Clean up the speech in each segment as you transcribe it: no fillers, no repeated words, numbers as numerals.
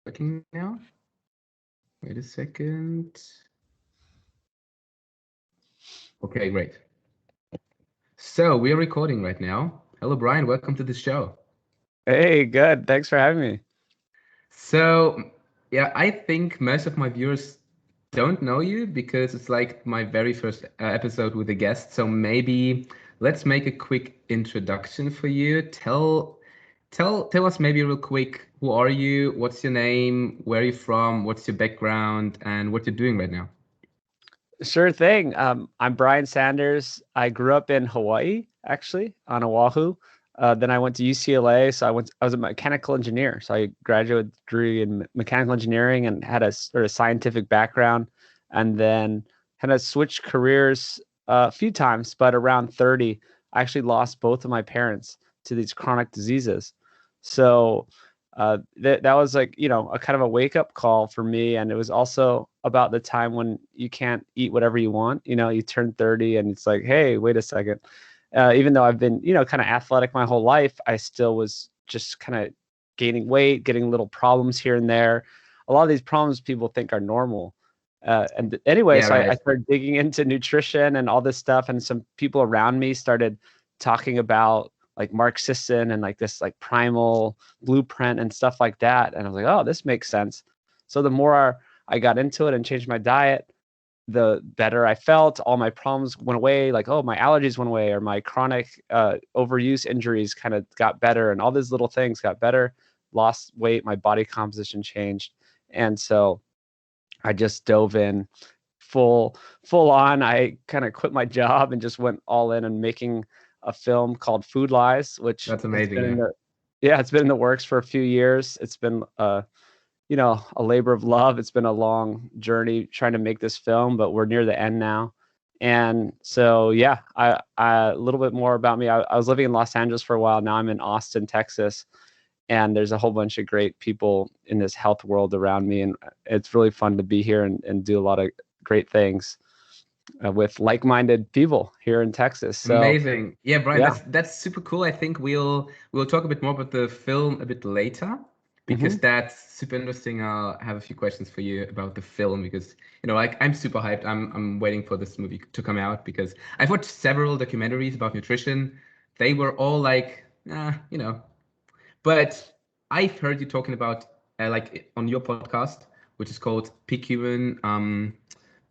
Working now? Wait a second. Okay, great. So we are recording right now. Hello, Brian. Welcome to the show. Hey, good. Thanks for having me. So, yeah, I think most of my viewers don't know you because it's like my very first episode with a guest. So maybe let's make a quick introduction for you. Tell us maybe real quick, who are you? What's your name? Where are you from? What's your background? And what you're doing right now? Sure thing. I'm Brian Sanders. I grew up in Hawaii, actually, on Oahu. Then I went to UCLA. I was a mechanical engineer. So I graduate degree in mechanical engineering and had a sort of scientific background. And then kind of switched careers a few times, but around 30, I actually lost both of my parents to these chronic diseases. So that was like, a kind of a wake up call for me. And it was also about the time when you can't eat whatever you want. You turn 30 and it's like, hey, wait a second. Even though I've been, kind of athletic my whole life, I still was just kind of gaining weight, getting little problems here and there. A lot of these problems people think are normal. And anyway, Yeah, so I right. started digging into nutrition and all this stuff. And some people around me started talking about like Mark Sisson and like this like primal blueprint and stuff like that. And I was like, oh, this makes sense. So the more I got into it and changed my diet, the better I felt. All my problems went away. Like, oh, my allergies went away, or my chronic overuse injuries kind of got better, and all these little things got better. Lost weight, my body composition changed, and so I just dove in full on. I kind of quit my job and just went all in and making a film called Food Lies, which That's it's amazing. been Yeah. it's been in the works for a few years. It's been a labor of love. It's been a long journey trying to make this film, but we're near the end now. And so, yeah, a little bit more about me. I was living in Los Angeles for a while. Now I'm in Austin, Texas, and there's a whole bunch of great people in this health world around me. And it's really fun to be here and do a lot of great things with like-minded people here in Texas. So, Amazing. Yeah, Brian, yeah. that's super cool. I think we'll talk a bit more about the film a bit later because Hmm. that's super interesting. I'll have a few questions for you about the film because like I'm super hyped. I'm waiting for this movie to come out because I've watched several documentaries about nutrition. They were all like, but I've heard you talking about like on your podcast, which is called Peak Human,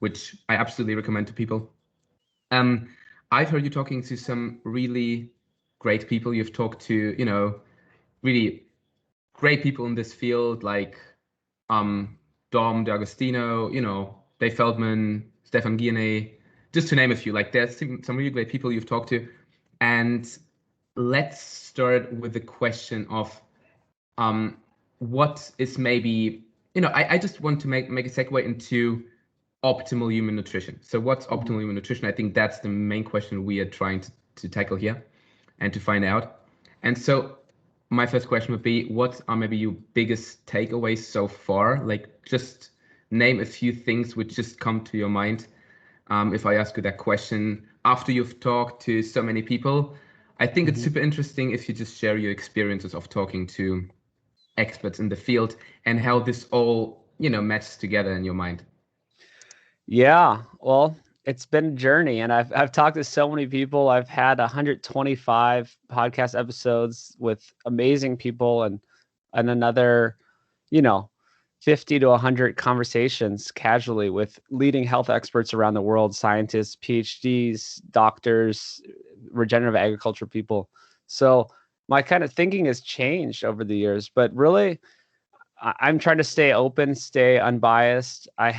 which I absolutely recommend to people. Um, I've heard you talking to some really great people. You've talked to, really great people in this field, like um, Dom D'Agostino, Dave Feldman, Stefan Guillenet, just to name a few. Like there's some really great people you've talked to. And let's start with the question of um, what is maybe, I just want to make a segue into optimal human nutrition. So what's Hmm. optimal human nutrition? I think that's the main question we are trying to tackle here and to find out. And so my first question would be, what are maybe your biggest takeaways so far? Like just name a few things which just come to your mind. If I ask you that question after you've talked to so many people, I think it's super interesting if you just share your experiences of talking to experts in the field and how this all, matches together in your mind. Yeah, well, it's been a journey, and I've talked to so many people. I've had 125 podcast episodes with amazing people, and another, you know, 50 to 100 conversations casually with leading health experts around the world, scientists, PhDs, doctors, regenerative agriculture people. So my kind of thinking has changed over the years, but really I'm trying to stay open, stay unbiased. I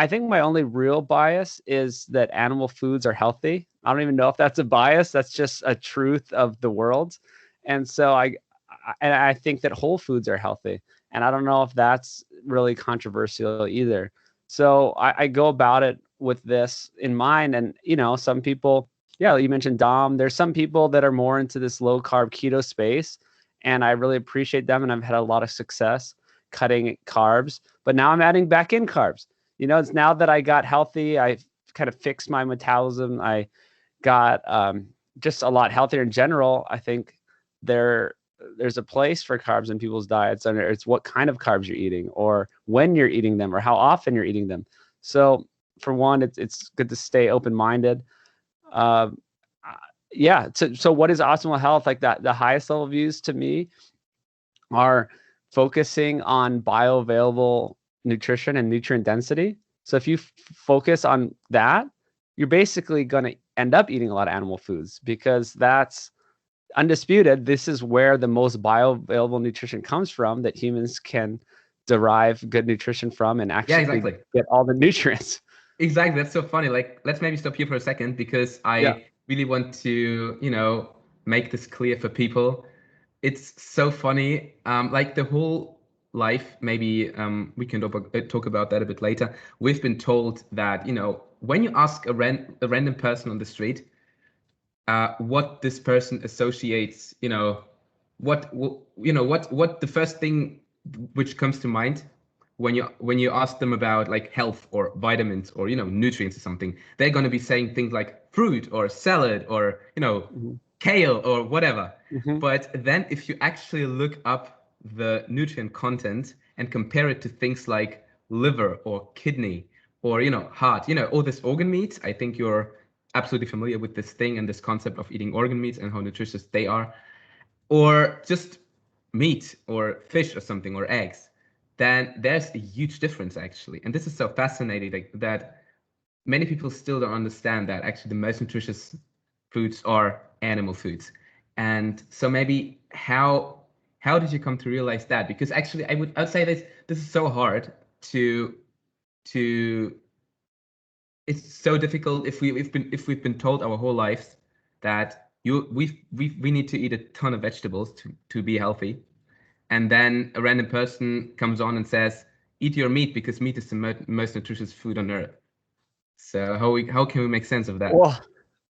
think my only real bias is that animal foods are healthy. I don't even know if that's a bias. That's just a truth of the world. And so I think that whole foods are healthy. And I don't know if that's really controversial either. So I go about it with this in mind. And, some people, yeah, you mentioned Dom. There's some people that are more into this low carb keto space. And I really appreciate them. And I've had a lot of success cutting carbs, but now I'm adding back in carbs. It's now that I got healthy, I kind of fixed my metabolism. I got just a lot healthier in general. I think there there's a place for carbs in people's diets, and it's what kind of carbs you're eating, or when you're eating them, or how often you're eating them. So for one, it's good to stay open-minded. Yeah. So what is optimal health? Like that, the highest level views to me are focusing on bioavailable nutrition and nutrient density. So if you focus on that, you're basically going to end up eating a lot of animal foods, because that's undisputed. This is where the most bioavailable nutrition comes from, that humans can derive good nutrition from and actually get all the nutrients. Exactly. That's so funny. Like, let's maybe stop here for a second, because I really want to, make this clear for people. It's so funny. Like the whole life, maybe we can talk about that a bit later. We've been told that, when you ask a random person on the street, what this person associates, what the first thing which comes to mind when you ask them about like health or vitamins or nutrients or something, they're going to be saying things like fruit or salad or kale or whatever. But then if you actually look up the nutrient content and compare it to things like liver or kidney or heart, all this organ meats, I think you're absolutely familiar with this thing and this concept of eating organ meats and how nutritious they are, or just meat or fish or something, or eggs, then there's a huge difference actually. And this is so fascinating that many people still don't understand that actually the most nutritious foods are animal foods. And so maybe how did you come to realize that? Because actually I'd say this is so hard to it's so difficult if we've been told our whole lives that we need to eat a ton of vegetables to be healthy, and then a random person comes on and says, eat your meat because meat is the most nutritious food on earth. So how can we make sense of that? Well,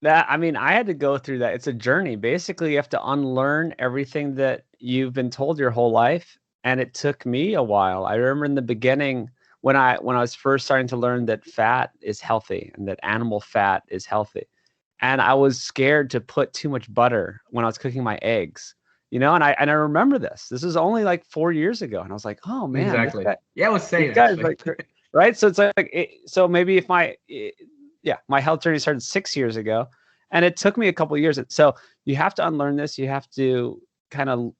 I had to go through that. It's a journey. Basically, you have to unlearn everything that you've been told your whole life, and it took me a while. I remember in the beginning when I was first starting to learn that fat is healthy and that animal fat is healthy, and I was scared to put too much butter when I was cooking my eggs. And I remember this. This is only like 4 years ago, and I was like, oh man, exactly. This guy, yeah, I was saying like, right. So it's so maybe if my health journey started 6 years ago, and it took me a couple of years. So you have to unlearn this. You have to kind of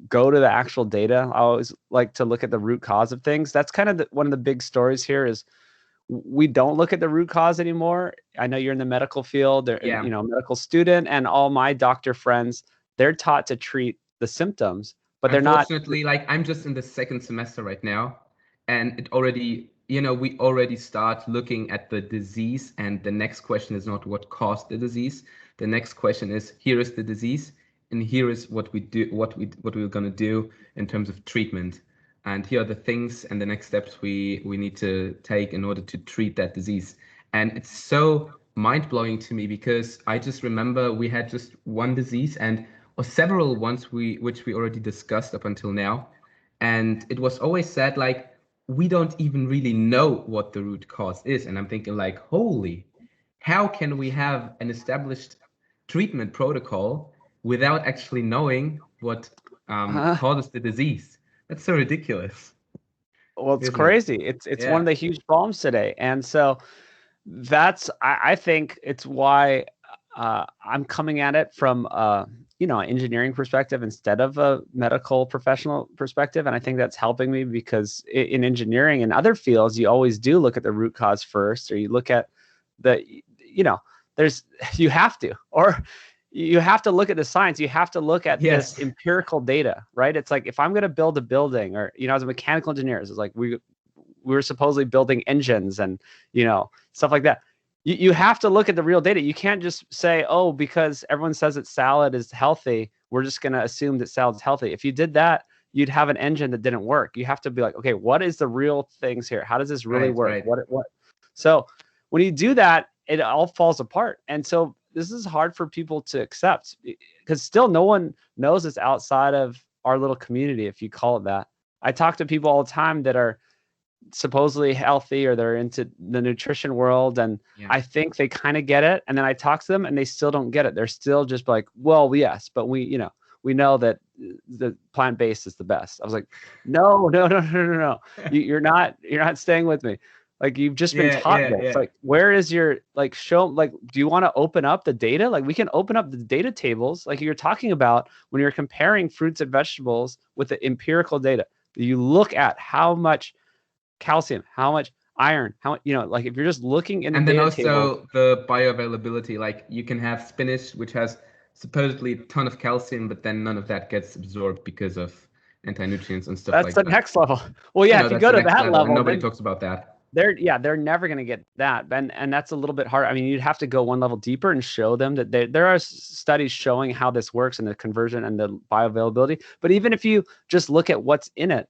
go to the actual data. I always like to look at the root cause of things. That's kind of one of the big stories here is we don't look at the root cause anymore. I know you're in the medical field, medical student, and all my doctor friends, they're taught to treat the symptoms, but they're not. Unfortunately, like I'm just in the second semester right now, and it already, we already start looking at the disease, and the next question is not what caused the disease. The next question is, here is the disease, and here is what we do, what we're going to do in terms of treatment. And here are the things and the next steps we need to take in order to treat that disease. And it's so mind-blowing to me, because I just remember we had just one disease or several ones which we already discussed up until now. And it was always said like, we don't even really know what the root cause is. And I'm thinking like, holy, how can we have an established treatment protocol without actually knowing what causes the disease? That's so ridiculous. Well, it's crazy. It's one of the huge problems today. And so I think it's why I'm coming at it from an engineering perspective instead of a medical professional perspective. And I think that's helping me, because in engineering and other fields, you always do look at the root cause first, or you look at you have to look at the science. You have to look at this empirical data, right? It's like, if I'm going to build a building, or, as a mechanical engineer, it's like we were supposedly building engines and, stuff like that. You have to look at the real data. You can't just say, oh, because everyone says that salad is healthy, we're just going to assume that salad's healthy. If you did that, you'd have an engine that didn't work. You have to be like, okay, what is the real things here? How does this really work? Right. What? So when you do that, it all falls apart. And so this is hard for people to accept, because still no one knows it's outside of our little community, if you call it that. I talk to people all the time that are supposedly healthy, or they're into the nutrition world, and I think they kind of get it. And then I talk to them and they still don't get it. They're still just like, well, yes, but we we know that the plant-based is the best. I was like, no. You're not staying with me. Like, you've just been taught this. Like, where is your, like, show, like, do you want to open up the data? Like, we can open up the data tables like you're talking about when you're comparing fruits and vegetables with the empirical data. You look at how much calcium, how much iron, how, like, if you're just looking in the data table. And then also the bioavailability, like you can have spinach, which has supposedly a ton of calcium, but then none of that gets absorbed because of anti-nutrients and stuff like that. That's the next level. Well, yeah, if you go to that level, nobody talks about that. They're never going to get that. And that's a little bit hard. I mean, you'd have to go one level deeper and show them that there are studies showing how this works and the conversion and the bioavailability. But even if you just look at what's in it,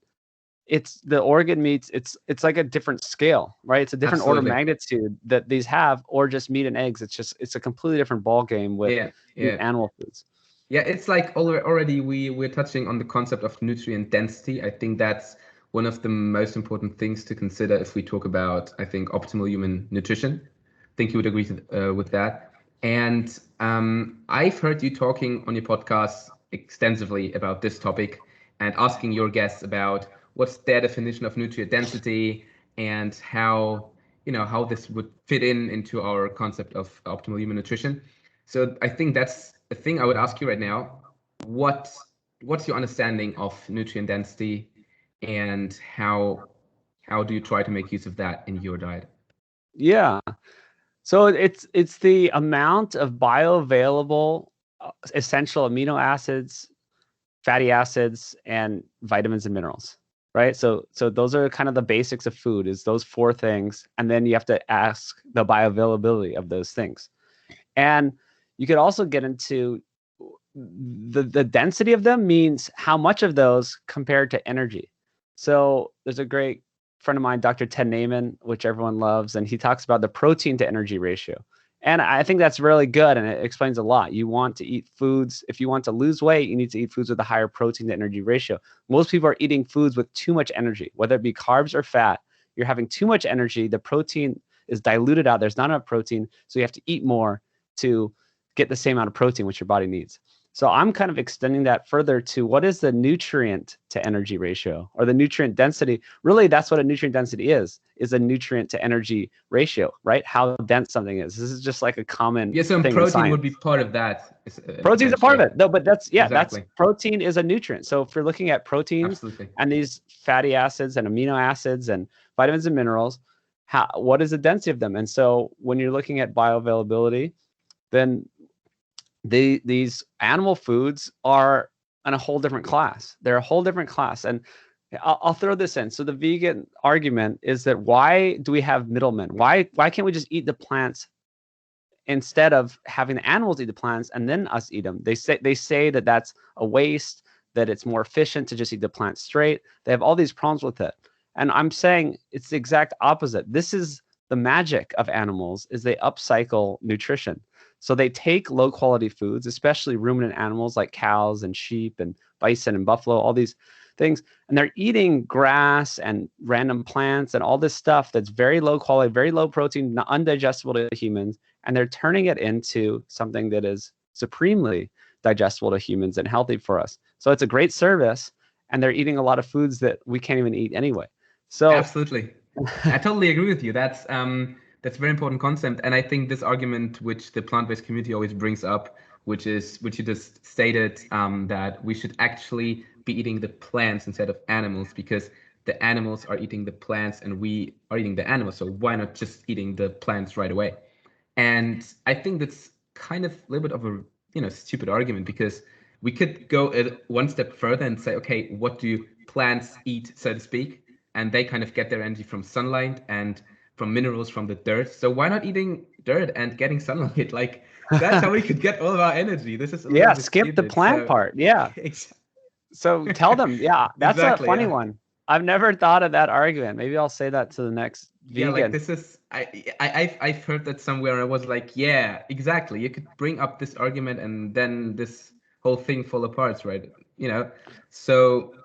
it's the organ meats, it's like a different scale, right? It's a different order of magnitude that these have, or just meat and eggs. It's a completely different ball game with animal foods. Yeah, it's like already we're touching on the concept of nutrient density. I think that's one of the most important things to consider if we talk about, I think, optimal human nutrition. I think you would agree with that. And I've heard you talking on your podcast extensively about this topic and asking your guests about what's their definition of nutrient density and how this would fit into our concept of optimal human nutrition. So I think that's the thing I would ask you right now. What's your understanding of nutrient density, and how do you try to make use of that in your diet? Yeah. So it's the amount of bioavailable essential amino acids, fatty acids, and vitamins and minerals, right? So those are kind of the basics of food, is those four things. And then you have to ask the bioavailability of those things. And you could also get into the density of them, means how much of those compared to energy. So there's a great friend of mine, Dr. Ted Naiman, which everyone loves, and he talks about the protein to energy ratio. And I think that's really good, and it explains a lot. You want to eat foods, if you want to lose weight, you need to eat foods with a higher protein to energy ratio. Most people are eating foods with too much energy, whether it be carbs or fat. You're having too much energy, the protein is diluted out, there's not enough protein, so you have to eat more to get the same amount of protein which your body needs. So I'm kind of extending that further to what is the nutrient to energy ratio, or the nutrient density. Really, that's what a nutrient density is a nutrient to energy ratio, right? How dense something is. This is just like a common so thing protein would be part of that. Protein's a part of it. No, but that's protein is a nutrient. So if you're looking at proteins and these fatty acids and amino acids and vitamins and minerals, what is the density of them? And so when you're looking at bioavailability, then these animal foods are in a whole different class. They're a whole different class. And I'll throw this in. So the vegan argument is that, why do we have middlemen? Why can't we just eat the plants instead of having the animals eat the plants and then us eat them? They say that that's a waste, that it's more efficient to just eat the plant straight. They have all these problems with it. And I'm saying it's the exact opposite. This is the magic of animals, is they upcycle nutrition. So they take low quality foods, especially ruminant animals like cows and sheep and bison and buffalo, all these things, and they're eating grass and random plants and all this stuff that's very low quality, very low protein, undigestible to humans, and they're turning it into something that is supremely digestible to humans and healthy for us. So it's a great service, and they're eating a lot of foods that we can't even eat anyway. So absolutely, I totally agree with you. That's a very important concept. And I think this argument, which the plant-based community always brings up, which you just stated, that we should actually be eating the plants instead of animals, because the animals are eating the plants and we are eating the animals. So why not just eating the plants right away? And I think that's kind of a little bit of a stupid argument, because we could go one step further and say, okay, what do plants eat, so to speak? And they kind of get their energy from sunlight and from minerals from the dirt. So why not eating dirt and getting sunlight? Like, that's how we could get all of our energy. This is skip stupid. The plant part. Yeah. So tell them, that's a funny one. I've never thought of that argument. Maybe I'll say that to the next vegan. Like, this is I've heard that somewhere, and I was like, yeah, exactly. You could bring up this argument and then this whole thing fall apart, right? So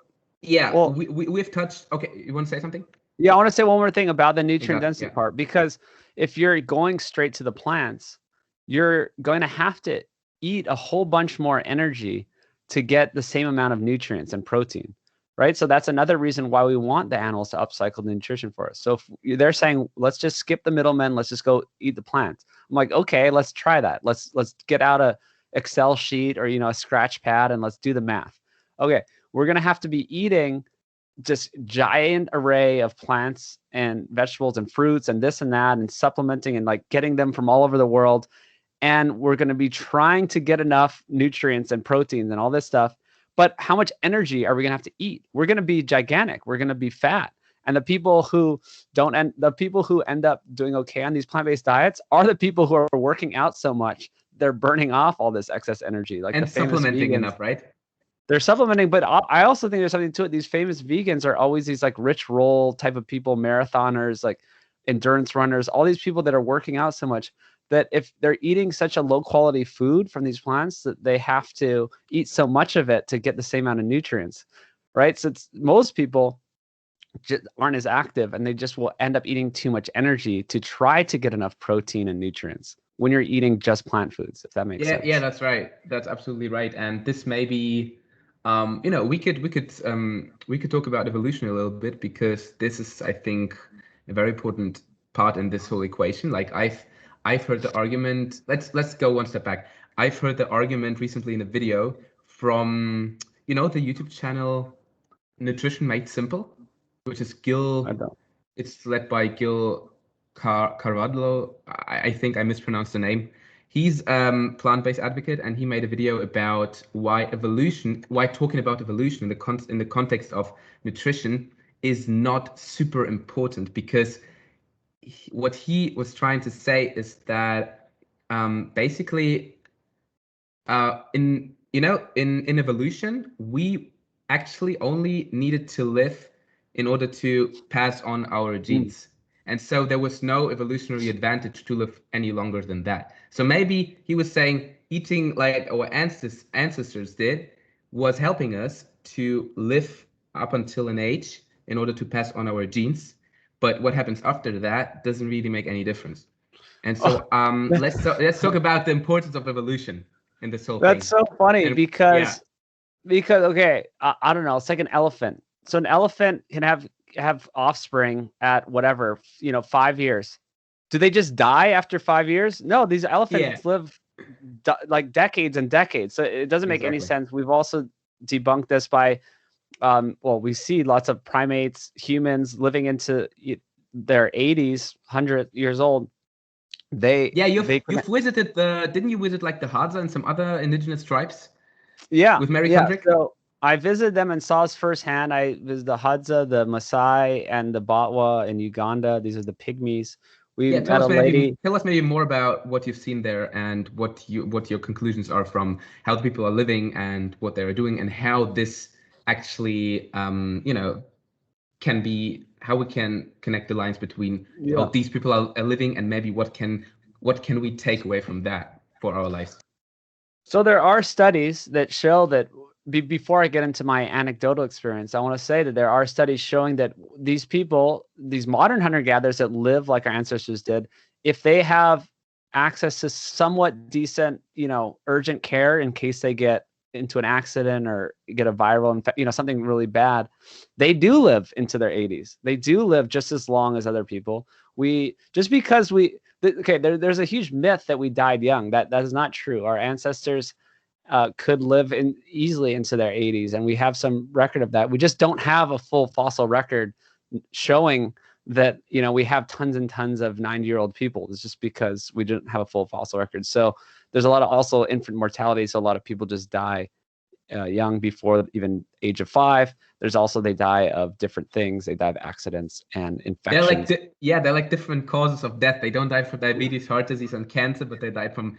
yeah, well, we've touched. Okay, you want to say something? Yeah, I want to say one more thing about the nutrient density part, because if you're going straight to the plants, you're going to have to eat a whole bunch more energy to get the same amount of nutrients and protein, right? So that's another reason why we want the animals to upcycle the nutrition for us. So if they're saying, let's just skip the middlemen, let's just go eat the plants. I'm like, okay, let's try that. Let's get out a Excel sheet or, a scratch pad and let's do the math. Okay, we're going to have to be eating just giant array of plants and vegetables and fruits and this and that and supplementing and like getting them from all over the world. And we're going to be trying to get enough nutrients and proteins and all this stuff. But how much energy are we going to have to eat? We're going to be gigantic. We're going to be fat. And the people who end up doing okay on these plant-based diets are the people who are working out so much. They're burning off all this excess energy. Like and the famous supplementing vegans, enough, right? They're supplementing, but I also think there's something to it. These famous vegans are always these like rich roll type of people, marathoners, like endurance runners, all these people that are working out so much that if they're eating such a low quality food from these plants that they have to eat so much of it to get the same amount of nutrients, right? So most people just aren't as active and they just will end up eating too much energy to try to get enough protein and nutrients when you're eating just plant foods, if that makes sense. Yeah, that's right. That's absolutely right. And this may be, we could talk about evolution a little bit, because this is, I think, a very important part in this whole equation. Like I've heard the argument. Let's go one step back. I've heard the argument recently in a video from the YouTube channel Nutrition Made Simple, which is Gil. It's led by Gil Carvalho. I think I mispronounced the name. He's plant-based advocate, and he made a video about why talking about evolution in the context of nutrition is not super important, because what he was trying to say is that basically in evolution we actually only needed to live in order to pass on our genes. And so there was no evolutionary advantage to live any longer than that. So maybe he was saying eating like our ancestors did was helping us to live up until an age in order to pass on our genes. But what happens after that doesn't really make any difference. And so let's talk about the importance of evolution in this whole thing. That's so funny because okay, I don't know. It's like an elephant. So an elephant can have offspring at whatever, 5 years. Do they just die after 5 years? No, these elephants live like decades and decades. So it doesn't make any sense. We've also debunked this by, we see lots of primates, humans living into their 80s, 100 years old. You've visited didn't you visit like the Hadza and some other indigenous tribes? Yeah. With Mary Kendrick? So I visited them and saw us firsthand. I visited the Hadza, the Maasai, and the Batwa in Uganda. These are the pygmies. Tell us maybe more about what you've seen there and what your conclusions are from how the people are living and what they're doing, and how this actually can be, how we can connect the lines between how these people are living, and maybe what can we take away from that for our lives. So there are studies that show that, before I get into my anecdotal experience, I want to say that there are studies showing that these people, these modern hunter-gatherers that live like our ancestors did, if they have access to somewhat decent, urgent care in case they get into an accident or get a viral infection, something really bad, they do live into their 80s. They do live just as long as other people. There's a huge myth that we died young. That is not true. Our ancestors could live easily into their 80s, and we have some record of that. We just don't have a full fossil record showing that we have tons and tons of 90-year-old people. It's just because we didn't have a full fossil record. So there's a lot of also infant mortality. So a lot of people just die young before even age of 5. There's also, they die of different things. They die of accidents and infections. They're like different causes of death. They don't die from diabetes, heart disease, and cancer, but they die from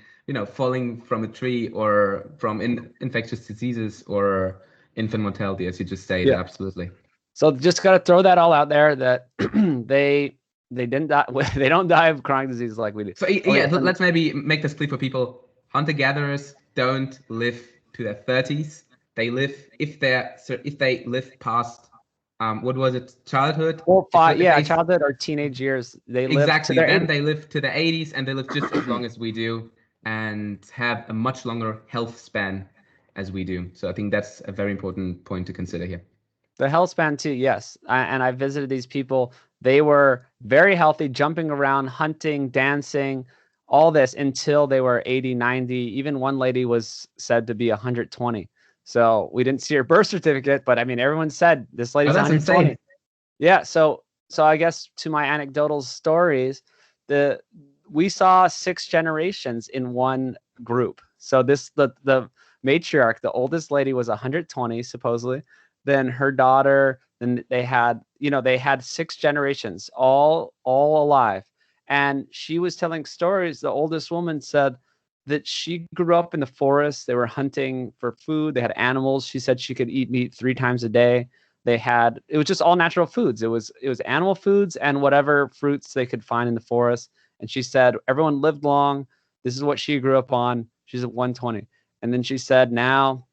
falling from a tree or from infectious diseases or infant mortality, as you just said. Yeah. Absolutely. So just got to throw that all out there that they didn't die. They don't die of chronic diseases like we do. So let's maybe make this clear for people. Hunter-gatherers don't live to their 30s. They live, if they live past what was it, childhood? Childhood or teenage years. They live exactly. Then they live to the 80s, and they live just as long as we do, and have a much longer health span. as we do. So I think that's a very important point to consider here. The health span too, yes. And I visited these people. They were very healthy, jumping around, hunting, dancing, all this until they were 80, 90. Even one lady was said to be 120. So we didn't see her birth certificate, but I mean, everyone said this lady's that's 120. insane. Yeah. So I guess to my anecdotal stories, we saw 6 generations in one group. So the matriarch, the oldest lady, was 120 supposedly. Then her daughter, then they had 6 generations, all alive. And she was telling stories. The oldest woman said that she grew up in the forest. They were hunting for food. They had animals. She said she could eat meat 3 times a day. It was just all natural foods. It was animal foods and whatever fruits they could find in the forest. And she said everyone lived long. This is what she grew up on. She's at 120. And then she said now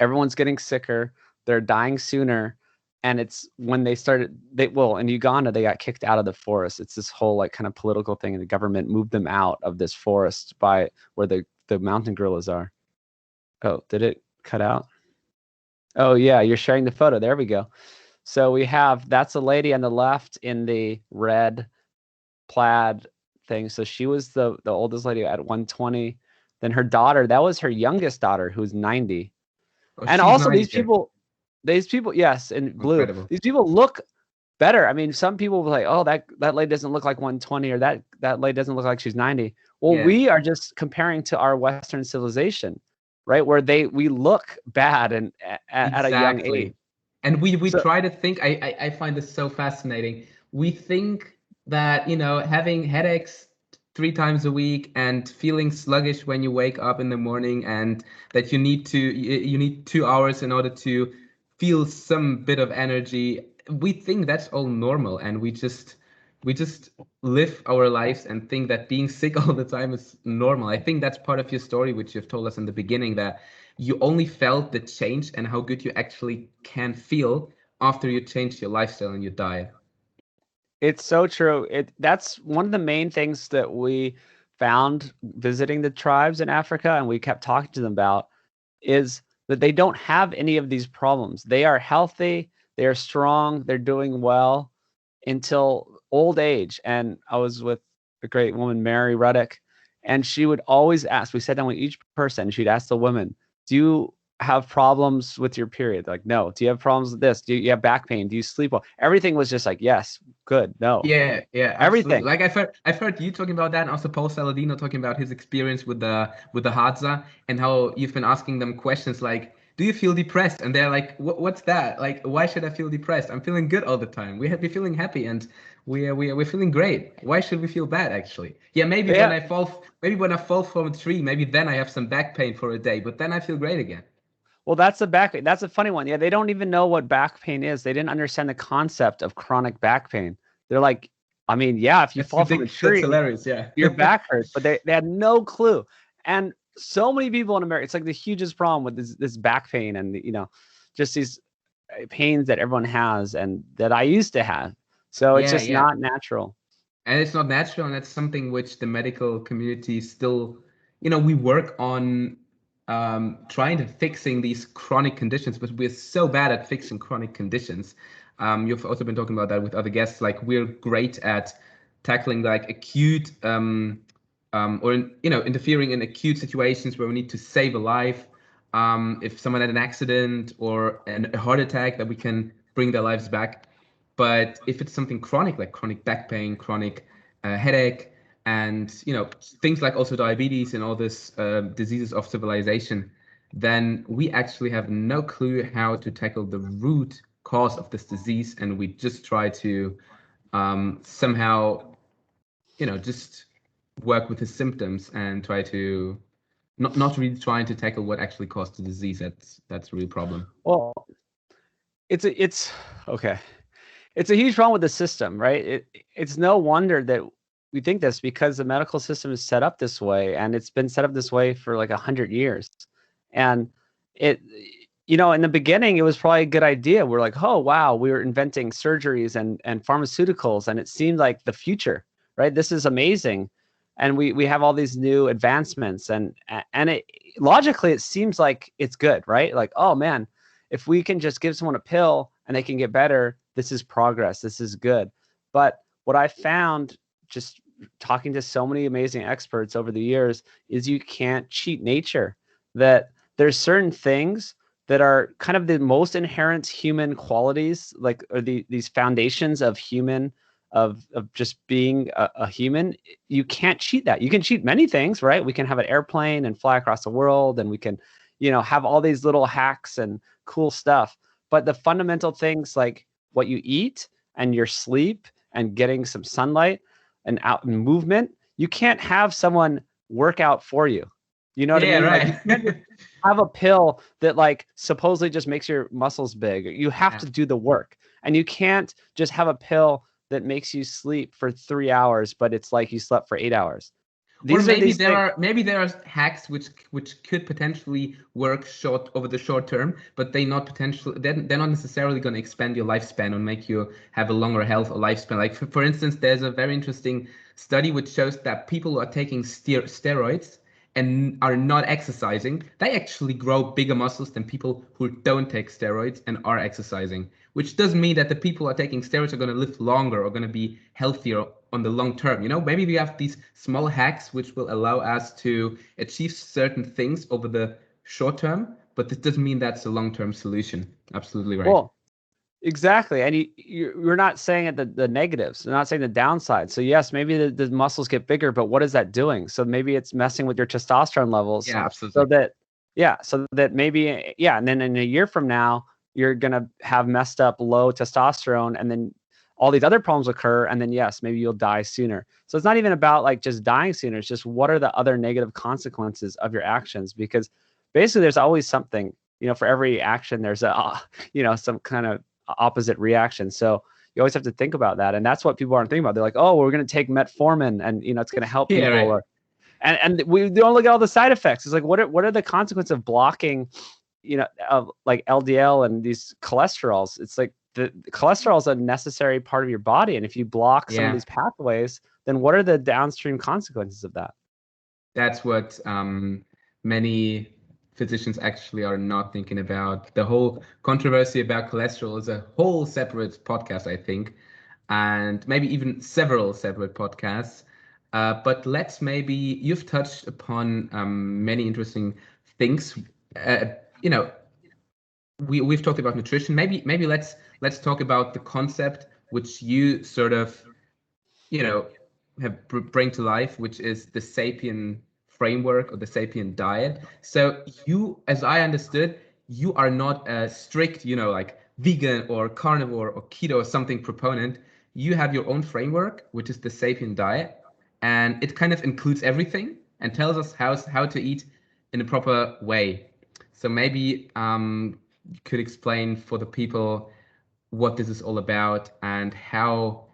everyone's getting sicker. They're dying sooner. And it's when in Uganda, they got kicked out of the forest. It's this whole like kind of political thing, and the government moved them out of this forest by where the mountain gorillas are. Oh, did it cut out? Oh yeah, you're sharing the photo. There we go. So that's a lady on the left in the red plaid thing. So she was the oldest lady at 120. Then her daughter, that was her youngest daughter, who's 90. Oh, and also these people, yes, in blue. Incredible. These people look better. I mean, some people will like, oh, that lady doesn't look like 120, or that lady doesn't look like she's 90. Well, Yeah. we are just comparing to our Western civilization, right? Where we look bad and at a young age. And we try to think, I find this so fascinating. We think that, having headaches 3 times a week and feeling sluggish when you wake up in the morning, and that you need 2 hours in order to feel some bit of energy. We think that's all normal, and we just live our lives and think that being sick all the time is normal. I think that's part of your story, which you've told us in the beginning, that you only felt the change and how good you actually can feel after you changed your lifestyle and your diet. It's so true. That's one of the main things that we found visiting the tribes in Africa, and we kept talking to them about, is that they don't have any of these problems. They are healthy, they are strong, they're doing well until old age. And I was with a great woman, Mary Ruddick, and she would always ask, we sat down with each person, she'd ask the woman, do you have problems with your period? Like, no. Do you have problems with this? Do you have back pain? Do you sleep well? Everything was just like, yes, good, no. Yeah, everything. Absolutely. Like I've heard you talking about that, and also Paul Saladino talking about his experience with the Hadza, and how you've been asking them questions like, do you feel depressed? And they're like, what's that? Like, why should I feel depressed? I'm feeling good all the time. We have been feeling happy, and we're feeling great. Why should we feel bad, actually? Yeah, maybe when I fall from a tree, maybe then I have some back pain for a day, but then I feel great again. Well, that's a funny one. Yeah, they don't even know what back pain is. They didn't understand the concept of chronic back pain. They're like, I mean, yeah, if you fall from a tree, that's hilarious, yeah. your back hurts, but they had no clue. And so many people in America, it's like the hugest problem with this back pain, and just these pains that everyone has and that I used to have. So it's just not natural. And it's not natural, and that's something which the medical community still, we work on trying to fixing these chronic conditions, but we're so bad at fixing chronic conditions. You've also been talking about that with other guests. Like, we're great at tackling like acute or interfering in acute situations where we need to save a life. If someone had an accident or a heart attack, that we can bring their lives back. But if it's something chronic, like chronic back pain, chronic headache, and things like also diabetes and all this diseases of civilization, then we actually have no clue how to tackle the root cause of this disease, and we just try to somehow just work with the symptoms and try to not really trying to tackle what actually caused the disease. That's a real problem. Well, it's okay. It's a huge problem with the system, right? It's no wonder that we think this, because the medical system is set up this way, and it's been set up this way for like 100 years. And in the beginning, it was probably a good idea. We're like, oh, wow, we were inventing surgeries and pharmaceuticals, and it seemed like the future, right? This is amazing. and we have all these new advancements, and it logically it seems like it's good, right? Like, oh man, if we can just give someone a pill and they can get better, this is progress, this is good. But what I found just talking to so many amazing experts over the years is you can't cheat nature. That there's certain things that are kind of the most inherent human qualities, like, or these foundations of human, of just being a human. You can't cheat that. You can cheat many things, right? We can have an airplane and fly across the world, and we can, have all these little hacks and cool stuff. But the fundamental things, like what you eat and your sleep and getting some sunlight and out and movement, you can't have someone work out for you. You know what I mean? Right. Like, you can't just have a pill that like supposedly just makes your muscles big. You have to do the work, and you can't just have a pill that makes you sleep for 3 hours, but it's like you slept for 8 hours. Or maybe there are hacks which could potentially work over the short term, but they're not necessarily going to expand your lifespan or make you have a longer health or lifespan. Like for instance, there's a very interesting study which shows that people who are taking steroids and are not exercising, they actually grow bigger muscles than people who don't take steroids and are exercising, which doesn't mean that the people who are taking steroids are going to live longer or going to be healthier on the long term. Maybe we have these small hacks which will allow us to achieve certain things over the short term, but this doesn't mean that's a long-term solution. Absolutely right. Well, exactly. And you're not saying it, the negatives. You're not saying the downside. So yes, maybe the muscles get bigger, but what is that doing? So maybe it's messing with your testosterone levels. Yeah, absolutely. So that maybe, and then in a year from now, you're going to have messed up low testosterone, and then all these other problems occur. And then yes, maybe you'll die sooner. So it's not even about like just dying sooner. It's just, what are the other negative consequences of your actions? Because basically there's always something, for every action, there's some kind of opposite reaction. So you always have to think about that. And that's what people aren't thinking about. They're like, oh, we're going to take metformin and, it's going to help people. Right. And we don't look at all the side effects. It's like, what are the consequences of blocking, of like LDL and these cholesterols? It's like the cholesterol is a necessary part of your body. And if you block some of these pathways, then what are the downstream consequences of that? That's what many physicians actually are not thinking about. The whole controversy about cholesterol is a whole separate podcast, I think, and maybe even several separate podcasts. But you've touched upon many interesting things. We've talked about nutrition. Maybe let's talk about the concept which you sort of, bring to life, which is the Sapien Framework or the Sapien diet. So you, as I understood, you are not a strict, like vegan or carnivore or keto or something proponent. You have your own framework, which is the Sapien diet, and it kind of includes everything and tells us how to eat in a proper way. So maybe you could explain for the people what this is all about and how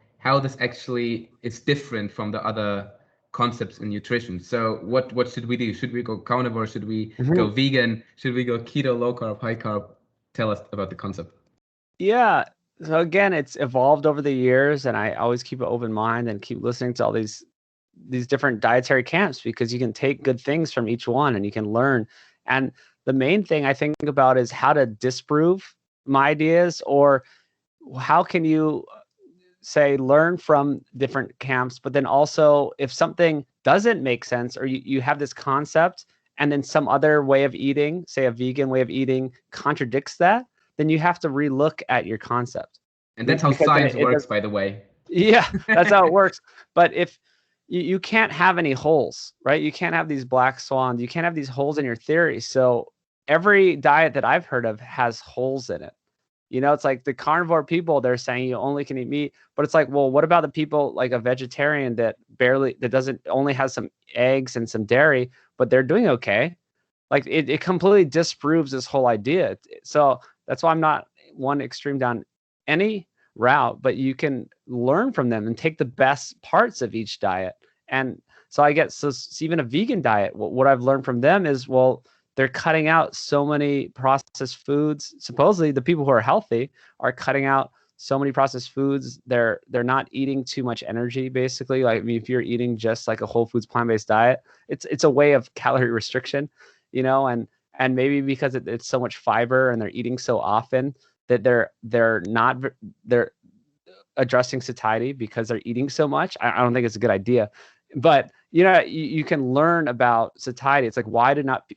this actually is different from the other concepts in nutrition. So what should we do? Should we go carnivore? Should we go vegan? Should we go keto, low carb, high carb? Tell us about the concept. Yeah. So again, it's evolved over the years, and I always keep an open mind and keep listening to all these different dietary camps, because you can take good things from each one and you can learn. And the main thing I think about is how to disprove my ideas, or how can you say learn from different camps, but then also if something doesn't make sense, or you have this concept and then some other way of eating, say a vegan way of eating, contradicts that, then you have to relook at your concept. And that's how science works, by the way. Yeah, that's how it works. But if you can't have any holes, right? You can't have these black swans. You can't have these holes in your theory. So every diet that I've heard of has holes in it. It's like the carnivore people, they're saying you only can eat meat, but it's like, well, what about the people like a vegetarian that only has some eggs and some dairy, but they're doing okay? Like it completely disproves this whole idea. So that's why I'm not one extreme down any route, but you can learn from them and take the best parts of each diet. And so I get, so even a vegan diet, what I've learned from them is, well, they're cutting out so many processed foods. Supposedly the people who are healthy are cutting out so many processed foods, they're not eating too much energy, basically. Like, I mean, if you're eating just like a whole foods plant-based diet, it's a way of calorie restriction, and maybe because it's so much fiber and they're eating so often that they're addressing satiety because they're eating so much. I don't think it's a good idea. But you can learn about satiety. It's like, why do not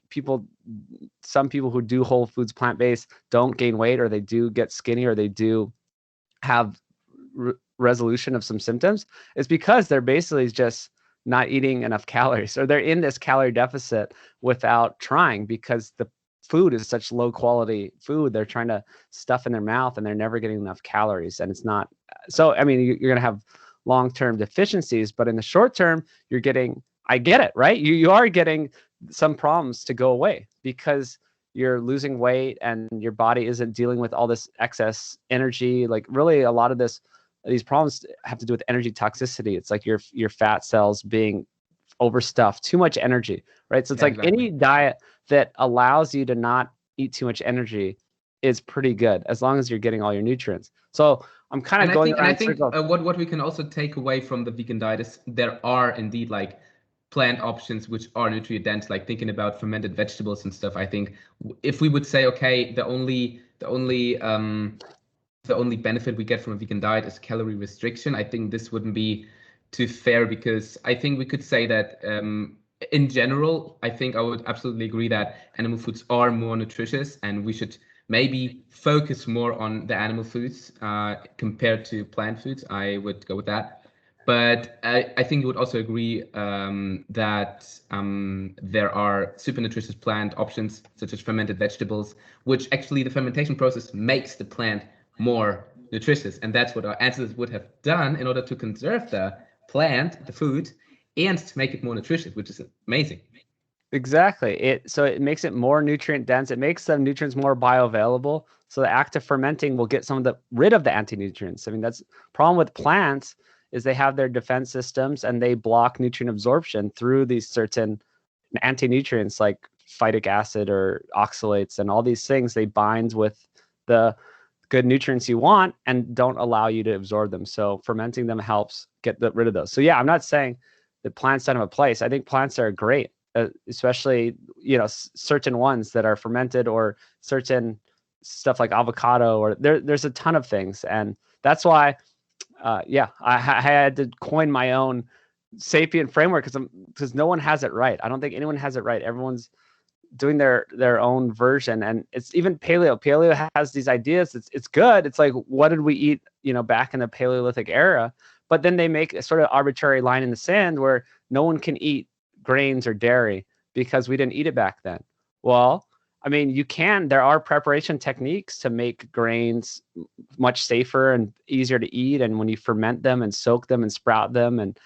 some people who do whole foods plant-based don't gain weight, or they do get skinny, or they do have resolution of some symptoms? It's because they're basically just not eating enough calories, or they're in this calorie deficit without trying, because the food is such low quality food. They're trying to stuff in their mouth and they're never getting enough calories. And it's not, so, I mean, you're going to have long-term deficiencies, but in the short term, I get it, right? You are getting some problems to go away because you're losing weight and your body isn't dealing with all this excess energy. Like, really, a lot of these problems have to do with energy toxicity. It's like your fat cells being overstuffed, too much energy, right? So it's like any diet that allows you to not eat too much energy is pretty good, as long as you're getting all your nutrients. So I'm kind of going around. I think what we can also take away from the vegan diet is there are indeed like plant options which are nutrient dense, like thinking about fermented vegetables and stuff. I think if we would say, okay, the only benefit we get from a vegan diet is calorie restriction, I think this wouldn't be too fair, because I think we could say that in general, I think I would absolutely agree that animal foods are more nutritious, and we should maybe focus more on the animal foods compared to plant foods. I would go with that. But I think you would also agree that there are super nutritious plant options, such as fermented vegetables, which actually the fermentation process makes the plant more nutritious. And that's what our ancestors would have done in order to conserve the plant, the food, and to make it more nutritious, which is amazing. Exactly. So it makes it more nutrient dense. It makes the nutrients more bioavailable. So the act of fermenting will get rid of the anti-nutrients. I mean, that's the problem with plants, is they have their defense systems and they block nutrient absorption through these certain anti-nutrients like phytic acid or oxalates and all these things. They bind with the good nutrients you want and don't allow you to absorb them. So fermenting them helps get rid of those. So yeah, I'm not saying that plants don't have a place. I think plants are great, especially, certain ones that are fermented, or certain stuff like avocado, or there's a ton of things. And that's why, I had to coin my own Sapien framework, because no one has it right. I don't think anyone has it right. Everyone's doing their own version. And it's even paleo has these ideas. It's good. It's like, what did we eat, back in the Paleolithic era? But then they make a sort of arbitrary line in the sand where no one can eat grains or dairy because we didn't eat it back then. Well, I mean, there are preparation techniques to make grains much safer and easier to eat. And when you ferment them and soak them and sprout them, and,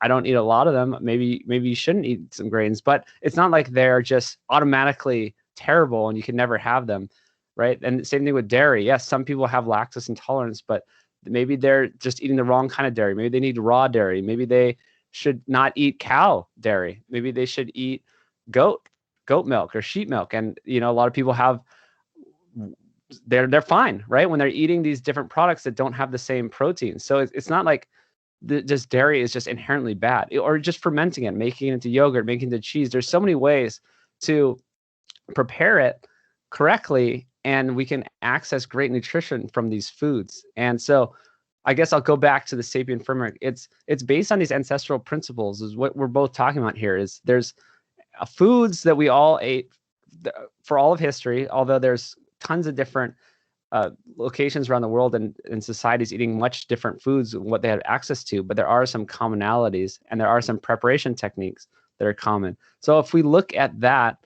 I don't eat a lot of them. Maybe you shouldn't eat some grains, but it's not like they're just automatically terrible and you can never have them, right? And same thing with dairy. Yes, some people have lactose intolerance, but maybe they're just eating the wrong kind of dairy. Maybe they need raw dairy. Maybe they should not eat cow dairy. Maybe they should eat goat milk or sheep milk. And, a lot of people they're fine, right? When they're eating these different products that don't have the same protein. So it's not like just dairy is just inherently bad, or just fermenting it, making it into yogurt, making it into cheese. There's so many ways to prepare it correctly, and we can access great nutrition from these foods. And so I guess I'll go back to the Sapien Framework. It's based on these ancestral principles, is what we're both talking about here. Is there's foods that we all ate for all of history, although there's tons of different locations around the world and societies eating much different foods than what they had access to, but there are some commonalities and there are some preparation techniques that are common. So if we look at that,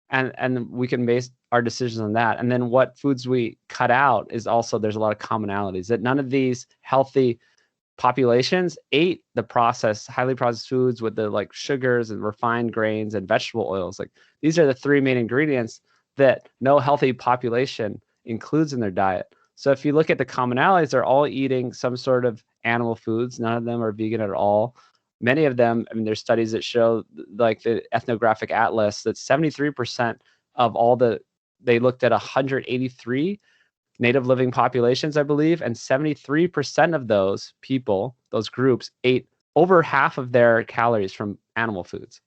and we can base our decisions on that, and then what foods we cut out, is also, there's a lot of commonalities, that none of these healthy populations ate the highly processed foods with the like sugars and refined grains and vegetable oils. Like, these are the three main ingredients that no healthy population includes in their diet. So if you look at the commonalities, they're all eating some sort of animal foods. None of them are vegan at all. Many of them, I mean, there's studies that show, like the ethnographic atlas, that 73% of they looked at 183 native living populations, I believe, and 73% of those people, those groups, ate over half of their calories from animal foods,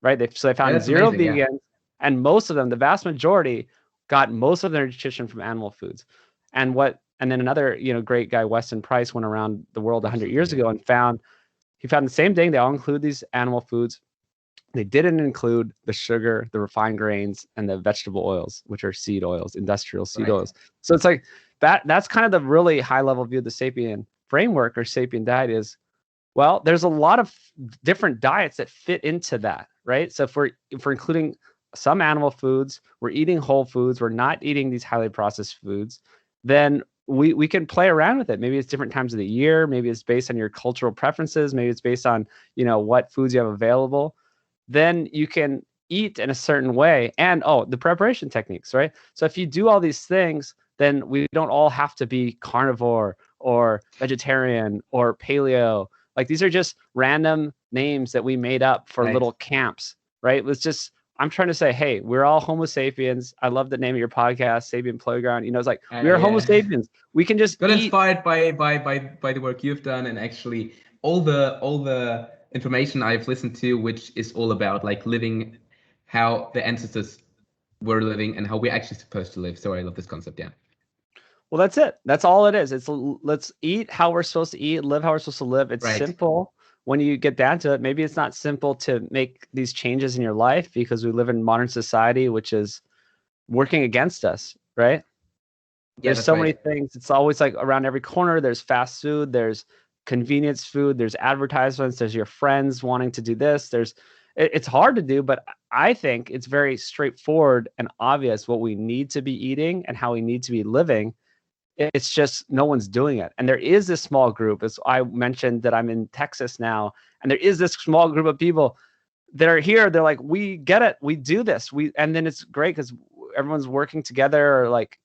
right? So they found that's zero amazing. Yeah. vegans, and most of them, the vast majority, got most of their nutrition from animal foods. And then another, great guy, Weston Price, went around the world 100 years ago and found the same thing. They all include these animal foods. They didn't include the sugar, the refined grains, and the vegetable oils, which are seed oils, industrial seed oils. So it's like that's kind of the really high level view of the Sapien framework or Sapien diet is, well, there's a lot of different diets that fit into that, right? So if we're including some animal foods, we're eating whole foods, we're not eating these highly processed foods, then we can play around with it. Maybe it's different times of the year. Maybe it's based on your cultural preferences. Maybe it's based on, what foods you have available. Then you can eat in a certain way. And the preparation techniques, right? So if you do all these things, then we don't all have to be carnivore or vegetarian or paleo. Like these are just random names that we made up for little camps, right? I'm trying to say, hey, we're all Homo sapiens. I love the name of your podcast, Sapien Playground. It's like we are Homo sapiens. We can just got inspired by the work you've done, and actually all the information I've listened to, which is all about like living how the ancestors were living and how we're actually supposed to live. So I love this concept. Yeah. Well, that's it. That's all it is. It's let's eat how we're supposed to eat, live how we're supposed to live. It's simple when you get down to it. Maybe it's not simple to make these changes in your life because we live in modern society, which is working against us, right? There's so many things. It's always like around every corner. There's fast food, there's convenience food, there's advertisements, there's your friends wanting to do this. It's hard to do, but I think it's very straightforward and obvious what we need to be eating and how we need to be living. It's just no one's doing it. And there is this small group, as I mentioned, that I'm in Texas now, and there is this small group of people that are here. They're like, we get it, we do this, and then it's great because everyone's working together, or like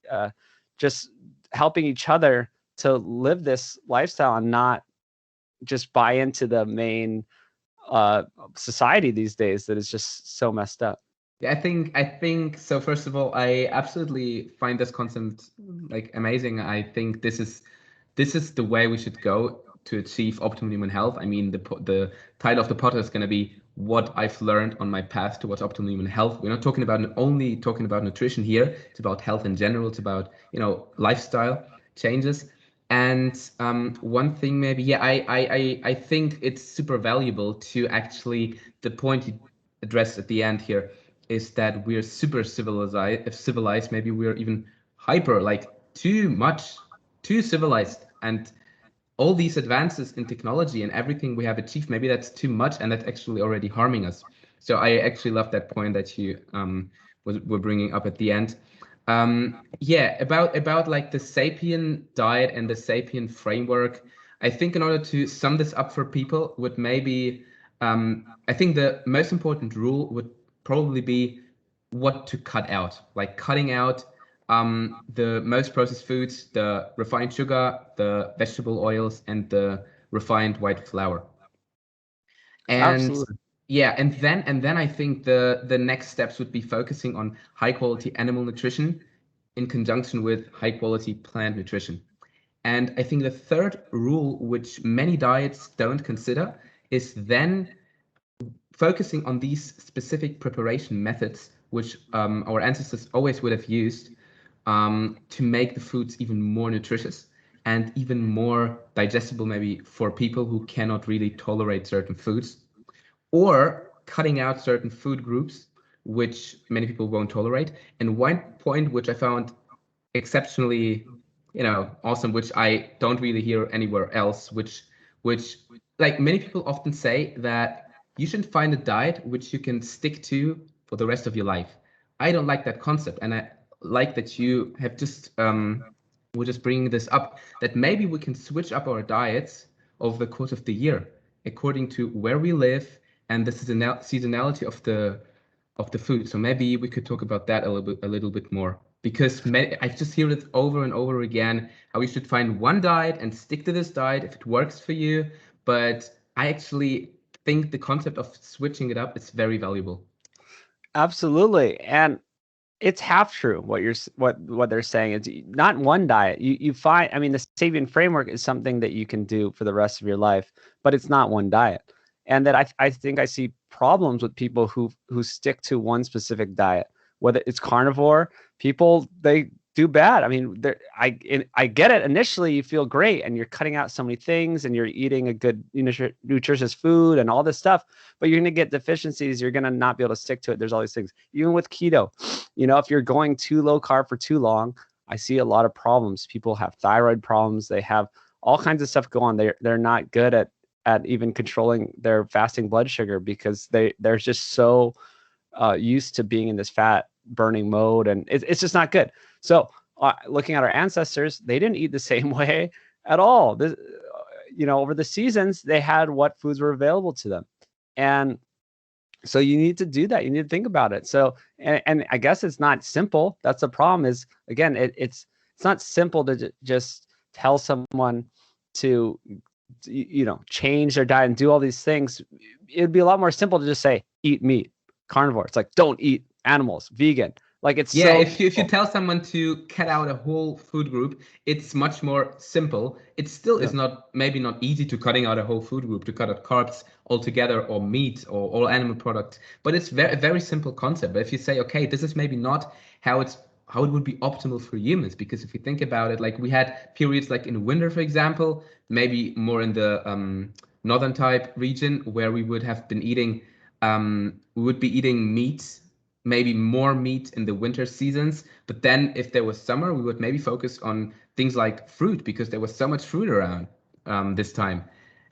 just helping each other to live this lifestyle and not just buy into the main society these days that is just so messed up. Yeah, I think so. First of all, I absolutely find this concept like amazing. I think this is the way we should go to achieve optimum human health. I mean, the title of the podcast is going to be what I've learned on my path towards optimum human health. We're not only talking about nutrition here. It's about health in general. It's about lifestyle changes. And one thing maybe, yeah, I think it's super valuable to actually, the point you addressed at the end here is that we're super civilized. Maybe we're even hyper, like too civilized, and all these advances in technology and everything we have achieved, maybe that's too much, and that's actually already harming us. So I actually love that point that you were bringing up at the end. Yeah, about like the Sapien diet and the Sapien framework. I think in order to sum this up for people would maybe, I think the most important rule would probably be what to cut out, like cutting out the most processed foods, the refined sugar, the vegetable oils, and the refined white flour. And Absolutely. yeah, and then I think the next steps would be focusing on high quality animal nutrition in conjunction with high quality plant nutrition. And I think the third rule, which many diets don't consider, is then focusing on these specific preparation methods, which our ancestors always would have used to make the foods even more nutritious and even more digestible, maybe for people who cannot really tolerate certain foods, or cutting out certain food groups which many people won't tolerate. And one point which I found exceptionally, awesome, which I don't really hear anywhere else, which like many people often say that you should find a diet which you can stick to for the rest of your life. I don't like that concept, and I like that you have just we're just bringing this up, that maybe we can switch up our diets over the course of the year according to where we live and the seasonality of the food. So maybe we could talk about that a little bit more, because I just hear it over and over again how we should find one diet and stick to this diet if it works for you. But I actually think the concept of switching it up is very valuable. Absolutely. And it's half true what they're saying. It's not one diet. You find, I mean, the Sapien Framework is something that you can do for the rest of your life, but it's not one diet. And that I think I see problems with people who stick to one specific diet, whether it's carnivore. People, they do bad. I mean, I get it. Initially, you feel great, and you're cutting out so many things, and you're eating a good, nutritious food and all this stuff. But you're going to get deficiencies. You're going to not be able to stick to it. There's all these things. Even with keto, if you're going too low carb for too long, I see a lot of problems. People have thyroid problems. They have all kinds of stuff go on. They're not good at even controlling their fasting blood sugar because they're just so used to being in this fat burning mode, and it's just not good. So looking at our ancestors, they didn't eat the same way at all. This, over the seasons, they had what foods were available to them. And so you need to do that. You need to think about it. So, and I guess it's not simple. That's the problem is, again, it's not simple to just tell someone to, change their diet and do all these things. It'd be a lot more simple to just say, eat meat, carnivore. It's like, don't eat animals, vegan. Like it's if you tell someone to cut out a whole food group, it's much more simple. It still is maybe not easy to cutting out a whole food group, to cut out carbs altogether or meat or all animal products, but it's a very simple concept. But if you say, okay, this is maybe not how it would be optimal for humans, because if you think about it, like we had periods like in winter, for example, maybe more in the northern type region where we would have been eating meat, maybe more meat in the winter seasons. But then if there was summer, we would maybe focus on things like fruit because there was so much fruit around this time.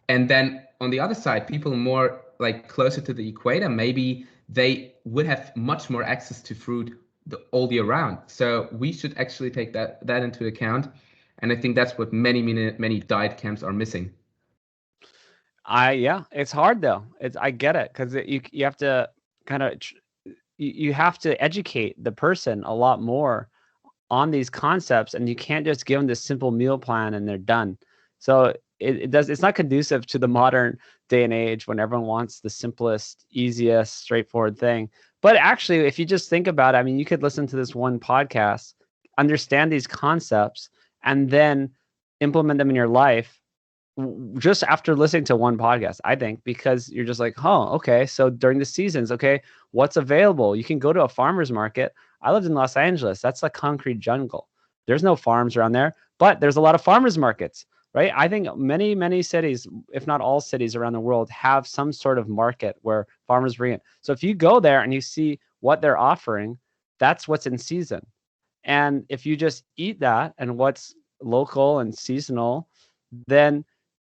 And then on the other side, people more like closer to the equator, maybe they would have much more access to fruit all year round. So we should actually take that into account. And I think that's what many diet camps are missing. It's hard though. I get it, because you have to kind of you have to educate the person a lot more on these concepts, and you can't just give them this simple meal plan and they're done. So it's not conducive to the modern day and age when everyone wants the simplest, easiest, straightforward thing. But actually, if you just think about it, I mean, you could listen to this one podcast, understand these concepts, and then implement them in your life just after listening to one podcast, I think, because you're just like, oh, okay. So during the seasons, okay, what's available? You can go to a farmer's market. I lived in Los Angeles. That's a concrete jungle. There's no farms around there, but there's a lot of farmers markets, right? I think many, many cities, if not all cities around the world, have some sort of market where farmers bring it. So if you go there and you see what they're offering, that's what's in season. And if you just eat that and what's local and seasonal, then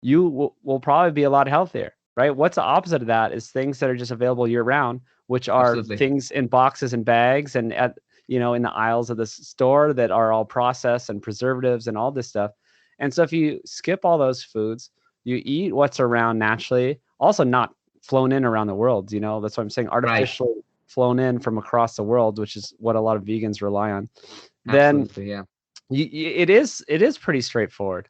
you will probably be a lot healthier, right? What's the opposite of that is things that are just available year round, which are things in boxes and bags and at, in the aisles of the store that are all processed and preservatives and all this stuff. And so if you skip all those foods, you eat what's around naturally, also not flown in around the world, that's what I'm saying, artificially flown in from across the world, which is what a lot of vegans rely on. Absolutely, then it is pretty straightforward.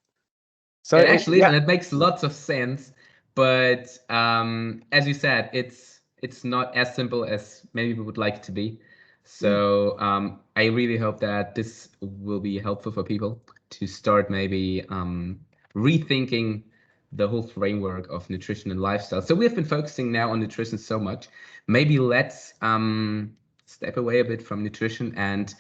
So and it makes lots of sense, but as you said, it's not as simple as many people would like it to be. So I really hope that this will be helpful for people to start maybe rethinking the whole framework of nutrition and lifestyle. So we have been focusing now on nutrition so much. Maybe let's step away a bit from nutrition and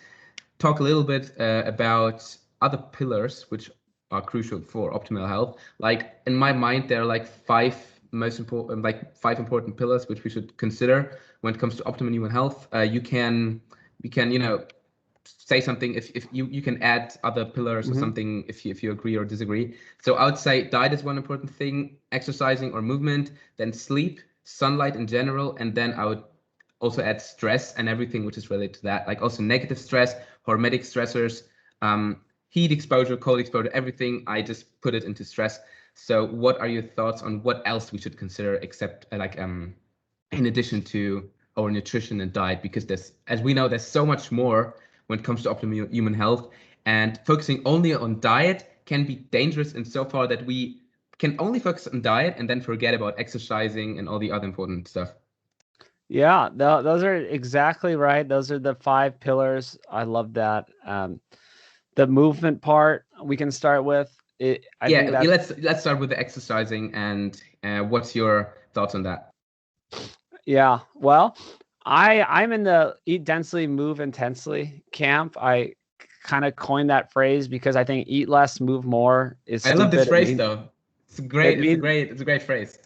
talk a little bit about other pillars which are crucial for optimal health. Like in my mind, there are like five important pillars which we should consider when it comes to optimal human health. We can say something if you can add other pillars or something if you agree or disagree. So I would say diet is one important thing, exercising or movement, then sleep, sunlight in general, and then I would also add stress and everything which is related to that, like also negative stress, hormetic stressors, heat exposure, cold exposure, everything. I just put it into stress. So what are your thoughts on what else we should consider except in addition to our nutrition and diet? Because as we know, there's so much more when it comes to optimal human health, and focusing only on diet can be dangerous in so far that we can only focus on diet and then forget about exercising and all the other important stuff. Yeah, those are exactly right. Those are the 5 pillars. I love that. The movement part we can start with. I think Yeah, that let's start with the exercising, and what's your thoughts on that? yeah. Well, I'm in the eat densely, move intensely camp. I kind of coined that phrase because I think eat less, move more is I love this stupid. phrase though. It means It's a great phrase.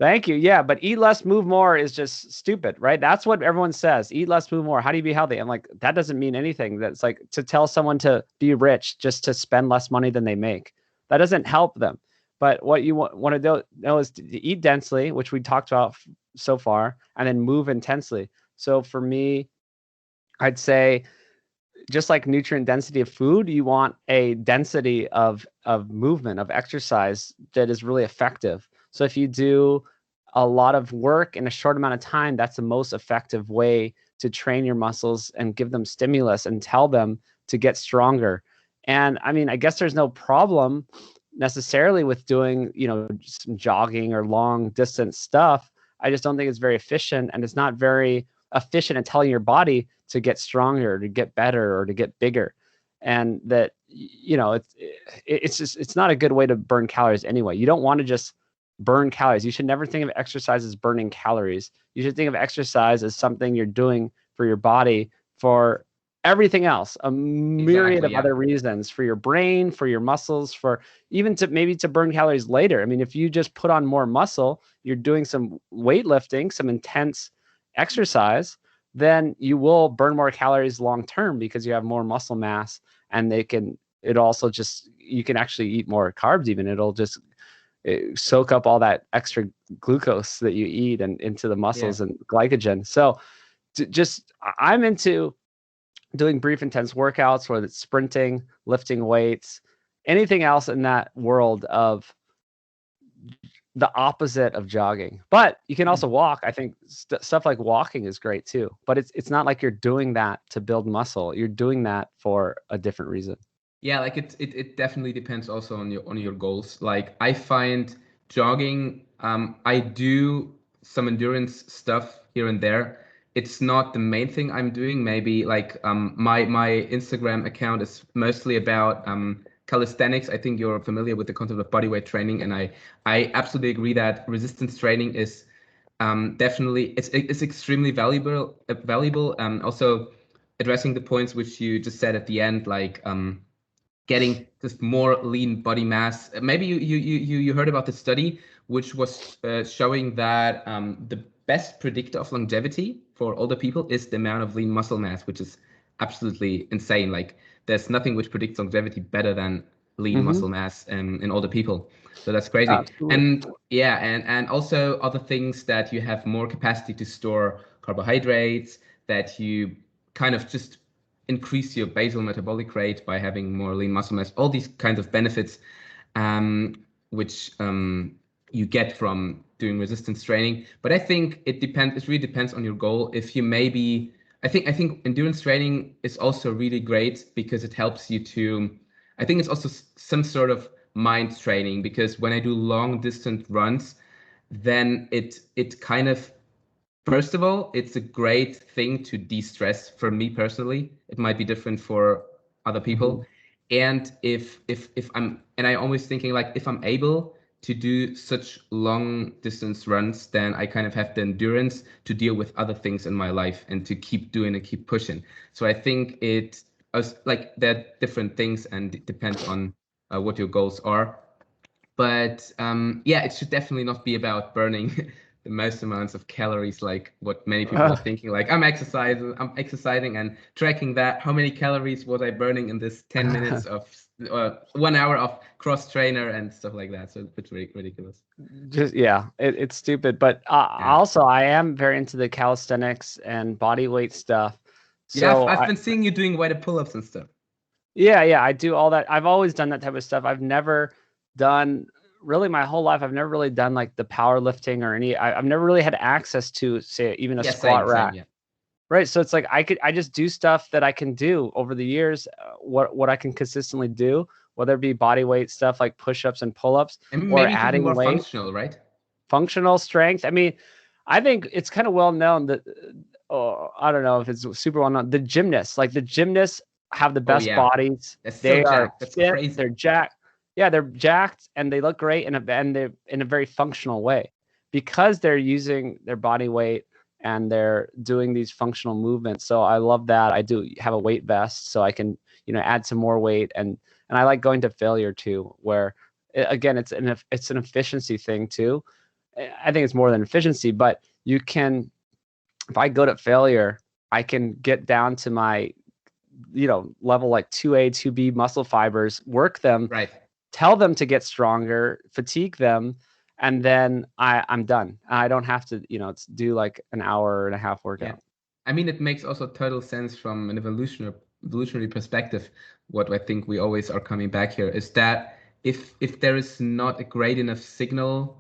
thank you. Yeah, but eat less, move more is just stupid, right? That's what everyone says. Eat less, move more. How do you be healthy? I'm like, that doesn't mean anything. That's like to tell someone to be rich just to spend less money than they make. That doesn't help them. But what you want to know is to eat densely, which we talked about so far, and then move intensely. So for me, I'd say just like nutrient density of food, you want a density of movement, of exercise that is really effective. So if you do a lot of work in a short amount of time, that's the most effective way to train your muscles and give them stimulus and tell them to get stronger. And I mean, I guess there's no problem necessarily with doing, some jogging or long distance stuff. I just don't think it's very efficient, and it's not very efficient at telling your body to get stronger, to get better, or to get bigger. And that, it's not a good way to burn calories anyway. You don't want to just burn calories. You should never think of exercise as burning calories. You should think of exercise as something you're doing for your body for everything else, a myriad of other reasons, for your brain, for your muscles, for even to maybe to burn calories later. I mean, if you just put on more muscle, you're doing some weightlifting, some intense exercise, then you will burn more calories long term because you have more muscle mass, and you can actually eat more carbs. Even it'll just soak up all that extra glucose that you eat and into the muscles and glycogen. So I'm into doing brief intense workouts, whether it's sprinting, lifting weights, anything else in that world of the opposite of jogging. But you can also walk. I think stuff like walking is great too. But it's not like you're doing that to build muscle. You're doing that for a different reason. Yeah, like it definitely depends also on your goals. Like I find jogging, I do some endurance stuff here and there. It's not the main thing I'm doing. Maybe like my Instagram account is mostly about calisthenics. I think you're familiar with the concept of bodyweight training, and I absolutely agree that resistance training is definitely it's extremely valuable. Also addressing the points which you just said at the end, like getting just more lean body mass. Maybe you heard about the study which was showing that the best predictor of longevity for older people is the amount of lean muscle mass, which is absolutely insane. Like there's nothing which predicts longevity better than lean muscle mass in older people. So that's crazy. Absolutely. And yeah, and also other things, that you have more capacity to store carbohydrates, that you kind of just increase your basal metabolic rate by having more lean muscle mass, all these kinds of benefits, which you get from doing resistance training. But I think it really depends on your goal. If you maybe, I think endurance training is also really great because it helps you to, I think it's also some sort of mind training, because when I do long distance runs, then it kind of, first of all, it's a great thing to de-stress. For me personally, it might be different for other people. And if I'm, and I always thinking like, if I'm able to do such long distance runs, then I kind of have the endurance to deal with other things in my life and to keep doing and keep pushing. So I think it, like, there are different things, and it depends on what your goals are. But yeah, it should definitely not be about burning the most amounts of calories, like what many people are thinking. Like I'm exercising and tracking that. How many calories was I burning in this 10 minutes of 1 hour of cross trainer and stuff like that? So it's ridiculous. It's stupid. But also, I am very into the calisthenics and body weight stuff. So I've been seeing you doing weighted pull-ups and stuff. Yeah, I do all that. I've always done that type of stuff. I've never done, really my whole life, I've never really done like the powerlifting or I've never really had access to, say, even a squat rack. Same. Right. So it's like I just do stuff that I can do over the years, what I can consistently do, whether it be body weight stuff like push-ups and pull-ups, And or maybe adding more weight. functional, right? Functional strength. I mean, I think it's kind of well known that, I don't know if it's super well known. The gymnasts have the Oh best yeah, bodies. that's so They are jacked. That's fit. crazy. They're jacked. Yeah, they're jacked, and they look great and they're in a very functional way because they're using their body weight and they're doing these functional movements. So I love that. I do have a weight vest, so I can add some more weight, and I like going to failure too, where again it's an efficiency thing too. I think it's more than efficiency, but you can, if I go to failure, I can get down to my, level like 2A, 2B muscle fibers, work them, Right. tell them to get stronger, fatigue them, and then I'm done. I don't have to, do like an hour and a half workout. Yeah. I mean, it makes also total sense from an evolutionary perspective. What I think we always are coming back here is that if there is not a great enough signal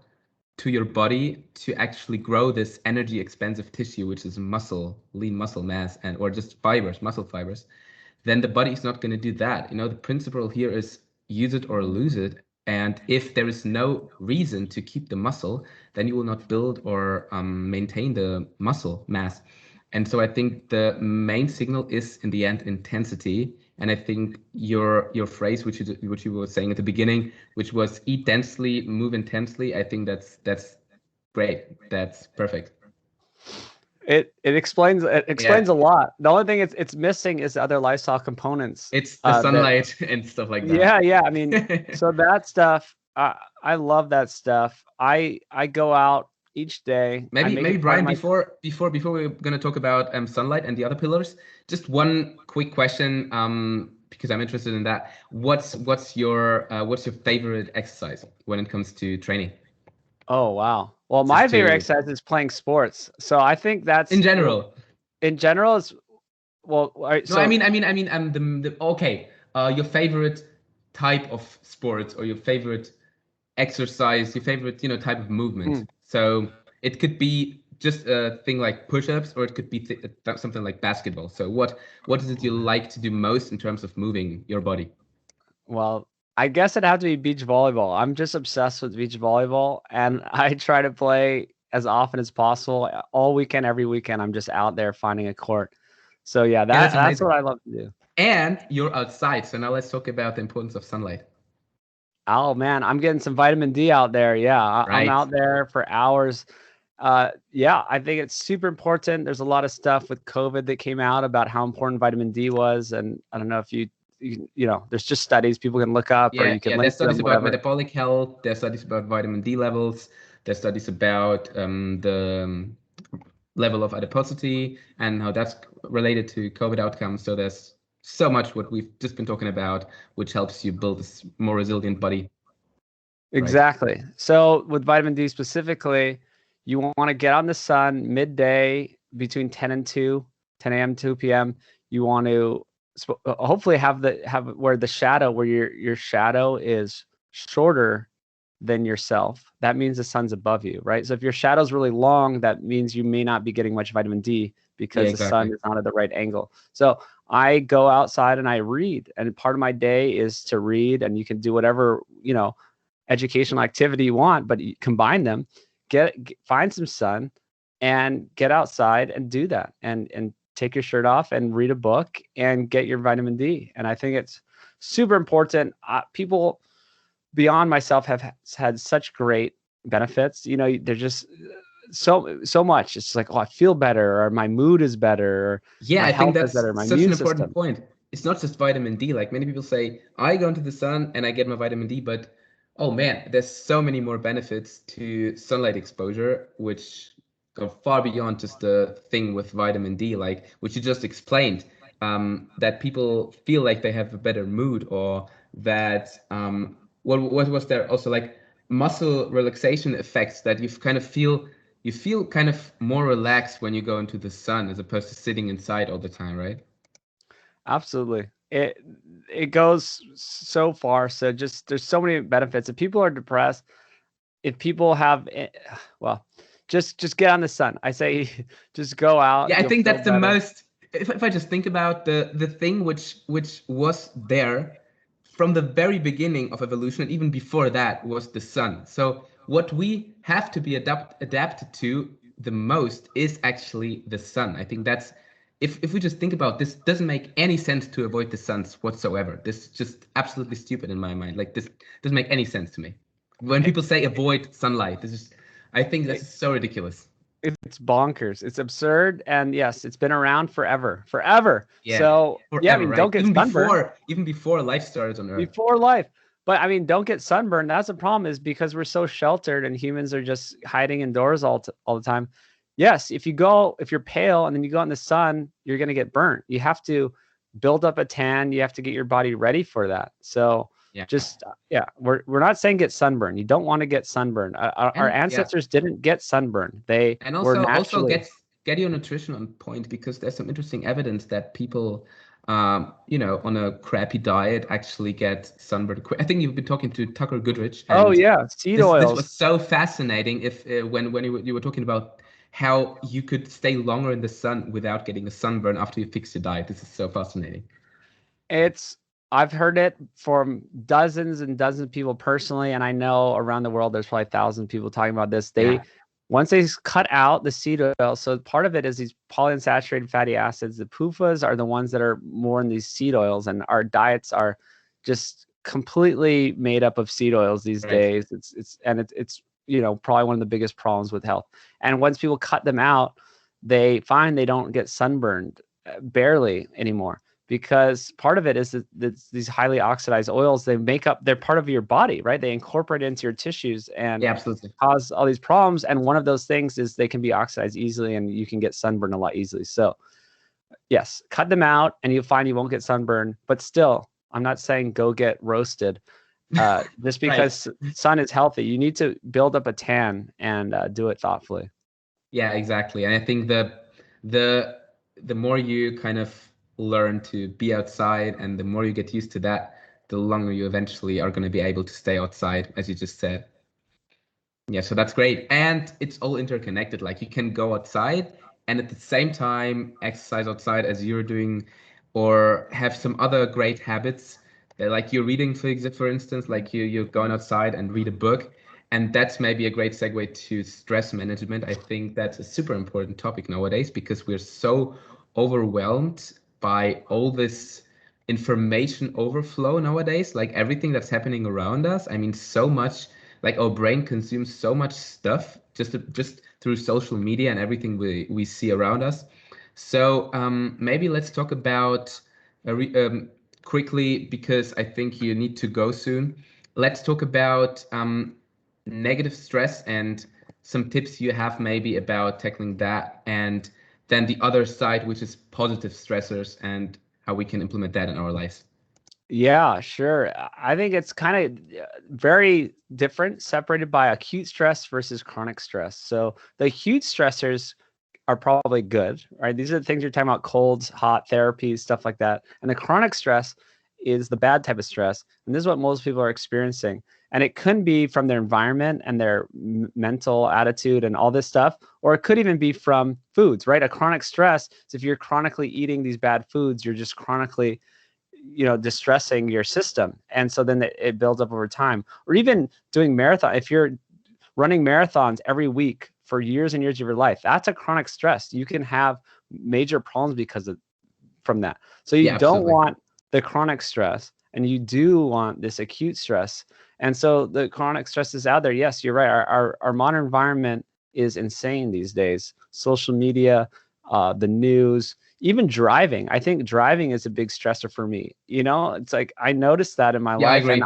to your body to actually grow this energy expensive tissue, which is muscle, lean muscle mass, and or just fibers, muscle fibers, then the body is not going to do that. The principle here is use it or lose it. And if there is no reason to keep the muscle, then you will not build or maintain the muscle mass. And so I think the main signal is in the end intensity. And I think your phrase, which you were saying at the beginning, which was eat densely, move intensely, I think that's great. That's perfect. It explains a lot. The only thing it's missing is the other lifestyle components. It's the sunlight and stuff like that. that. Yeah. I mean, so that stuff, I love that stuff. I go out each day. Maybe Brian, before we're gonna talk about sunlight and the other pillars, just one quick question, because I'm interested in that. What's your favorite exercise when it comes to training? Oh wow. Well, my favorite exercise is playing sports. So I think that's in general. In general, is well. No, I mean, okay. Your favorite type of sports or your favorite exercise, your favorite type of movement. So it could be just a thing like push-ups, or it could be something like basketball. So what is it you like to do most in terms of moving your body? Well, I guess it'd have to be beach volleyball. I'm just obsessed with beach volleyball, and I try to play as often as possible. All weekend, every weekend, I'm just out there finding a court. So yeah, that's what I love to do. And you're outside. So now let's talk about the importance of sunlight. Oh man, I'm getting some vitamin D out there. Yeah, right. I'm out there for hours. Yeah, I think it's super important. There's a lot of stuff with COVID that came out about how important vitamin D was, and I don't know if you there's just studies people can look up, or you can link there's studies them, about metabolic health. There's studies about vitamin D levels. There's studies about the level of adiposity and how that's related to COVID outcomes. So there's so much what we've just been talking about, which helps you build this more resilient body. Exactly. Right? So with vitamin D specifically, you want to get on the sun midday between 10 a.m. 2 p.m. You want to hopefully have where the shadow, where your shadow is shorter than yourself. That means the sun's above you, right? So if your shadow's really long, that means you may not be getting much vitamin D because the sun is not at the right angle. So I go outside and I read, and part of my day is to read, and you can do whatever, educational activity you want, but you combine them, find some sun and get outside and do that, and take your shirt off and read a book and get your vitamin D. And I think it's super important. People beyond myself have had such great benefits. They're just so much. It's like, oh, I feel better, or my mood is better, or I think that's such an important point. It's not just vitamin D. Like many people say, I go into the sun and I get my vitamin D, but oh man, there's so many more benefits to sunlight exposure, which go far beyond just the thing with vitamin D, like which you just explained, that people feel like they have a better mood, or that what was there also, like muscle relaxation effects, that you feel kind of more relaxed when you go into the sun as opposed to sitting inside all the time, right? Absolutely. It goes so far. So just there's so many benefits. If people are depressed, if people have, well, just get on the sun. I say, just go out. Yeah, I think that's the most. If I just think about the thing which was there from the very beginning of evolution, and even before that, was the sun. So what we have to be adapted to the most is actually the sun. I think that's, if we just think about this, doesn't make any sense to avoid the suns whatsoever. This is just absolutely stupid in my mind. Like, this doesn't make any sense to me. When people say avoid sunlight, I think this is so ridiculous. It's bonkers. It's absurd. And yes, it's been around forever. Yeah, So forever, yeah, I mean, right? don't get sunburned. Even before life started on Earth. Before life. But I mean, don't get sunburned. That's the problem, is because we're so sheltered and humans are just hiding indoors all the time. Yes, if you're pale and then you go out in the sun, you're going to get burnt. You have to build up a tan. You have to get your body ready for that. So we're not saying get sunburned. You don't want to get sunburned. Our ancestors didn't get sunburned. They were naturally. Also get your nutrition on point, because there's some interesting evidence that people on a crappy diet actually get sunburned. I think you've been talking to Tucker Goodrich. And seed oils. This was so fascinating. When you were talking about how you could stay longer in the sun without getting a sunburn after you fix your diet. This is so fascinating. I've heard it from dozens and dozens of people personally, and I know around the world there's probably 1,000 people talking about this. Once they cut out the seed oil, so part of it is these polyunsaturated fatty acids. The PUFAs are the ones that are more in these seed oils, and our diets are just completely made up of seed oils these days. It's probably one of the biggest problems with health. And once people cut them out, they find they don't get sunburned barely anymore, because part of it is that these highly oxidized oils, they're part of your body, right? They incorporate into your tissues and cause all these problems. And one of those things is they can be oxidized easily, and you can get sunburned a lot easily. So yes, cut them out and you'll find you won't get sunburned. But still, I'm not saying go get roasted just because sun is healthy. You need to build up a tan and do it thoughtfully. Yeah, exactly. And I think the more you kind of learn to be outside, and the more you get used to that, the longer you eventually are going to be able to stay outside, as you just said. Yeah, so that's great. And it's all interconnected. Like, you can go outside and at the same time exercise outside as you're doing, or have some other great habits, like you're reading, for instance, like you're going outside and read a book. And that's maybe a great segue to stress management. I think that's a super important topic nowadays, because we're so overwhelmed by all this information overflow nowadays, like everything that's happening around us. I mean, so much, like our brain consumes so much stuff just through social media and everything we see around us. So maybe let's talk about quickly, because I think you need to go soon. Let's talk about negative stress and some tips you have maybe about tackling that, and then the other side, which is positive stressors and how we can implement that in our lives. Yeah, sure. I think it's kind of very different, separated by acute stress versus chronic stress. So the acute stressors are probably good, right? These are the things you're talking about: colds, hot therapies, stuff like that. And the chronic stress is the bad type of stress. And this is what most people are experiencing. And it could be from their environment and their mental attitude and all this stuff, or it could even be from foods, right? A chronic stress is if you're chronically eating these bad foods, you're just chronically, distressing your system. And so then it builds up over time. Or even doing marathon. If you're running marathons every week for years and years of your life, that's a chronic stress. You can have major problems from that. So you don't want the chronic stress, and you do want this acute stress. And so the chronic stress is out there. Yes, you're right. Our modern environment is insane these days. Social media, the news, even driving. I think driving is a big stressor for me. It's like, I noticed that in my life. And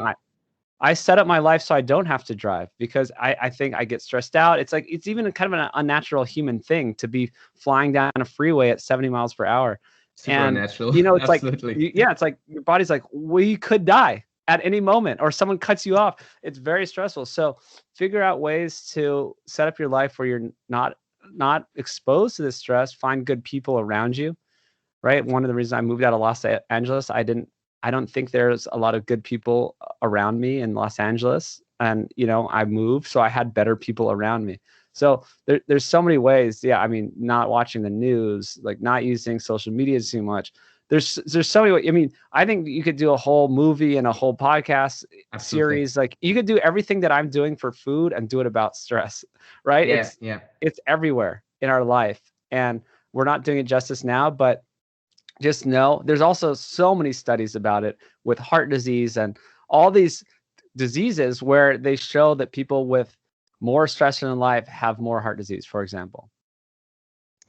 I set up my life so I don't have to drive, because I think I get stressed out. It's like, it's even kind of an unnatural human thing to be flying down a freeway at 70 miles per hour. Super unnatural. It's absolutely. It's like your body's like, we could die at any moment, or someone cuts you off. It's very stressful. So figure out ways to set up your life where you're not exposed to this stress. Find good people around you, right? One of the reasons I moved out of Los Angeles, I don't think there's a lot of good people around me in Los Angeles. And, I moved, so I had better people around me. So there's so many ways. Yeah. I mean, not watching the news, like not using social media too much. There's so many ways. I mean, I think you could do a whole movie and a whole podcast series. Like, you could do everything that I'm doing for food and do it about stress, right? It's everywhere. in our life. And we're not doing it justice now, but just know there's also so many studies about it with heart disease and all these diseases where they show that people with more stress in life have more heart disease, for example.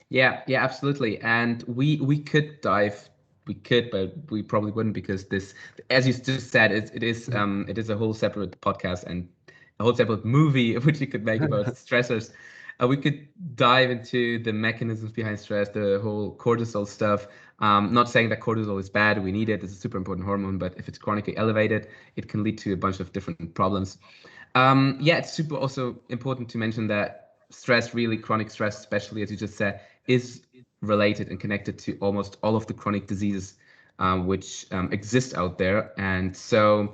Yeah, absolutely. And we could, but we probably wouldn't, because this, as you just said, it is a whole separate podcast and a whole separate movie which you could make about stressors. We could dive into the mechanisms behind stress, the whole cortisol stuff. Not saying that cortisol is bad, we need it, it's a super important hormone, but if it's chronically elevated, it can lead to a bunch of different problems. It's super also important to mention that stress, really chronic stress, especially as you just said, is related and connected to almost all of the chronic diseases which exist out there. And so,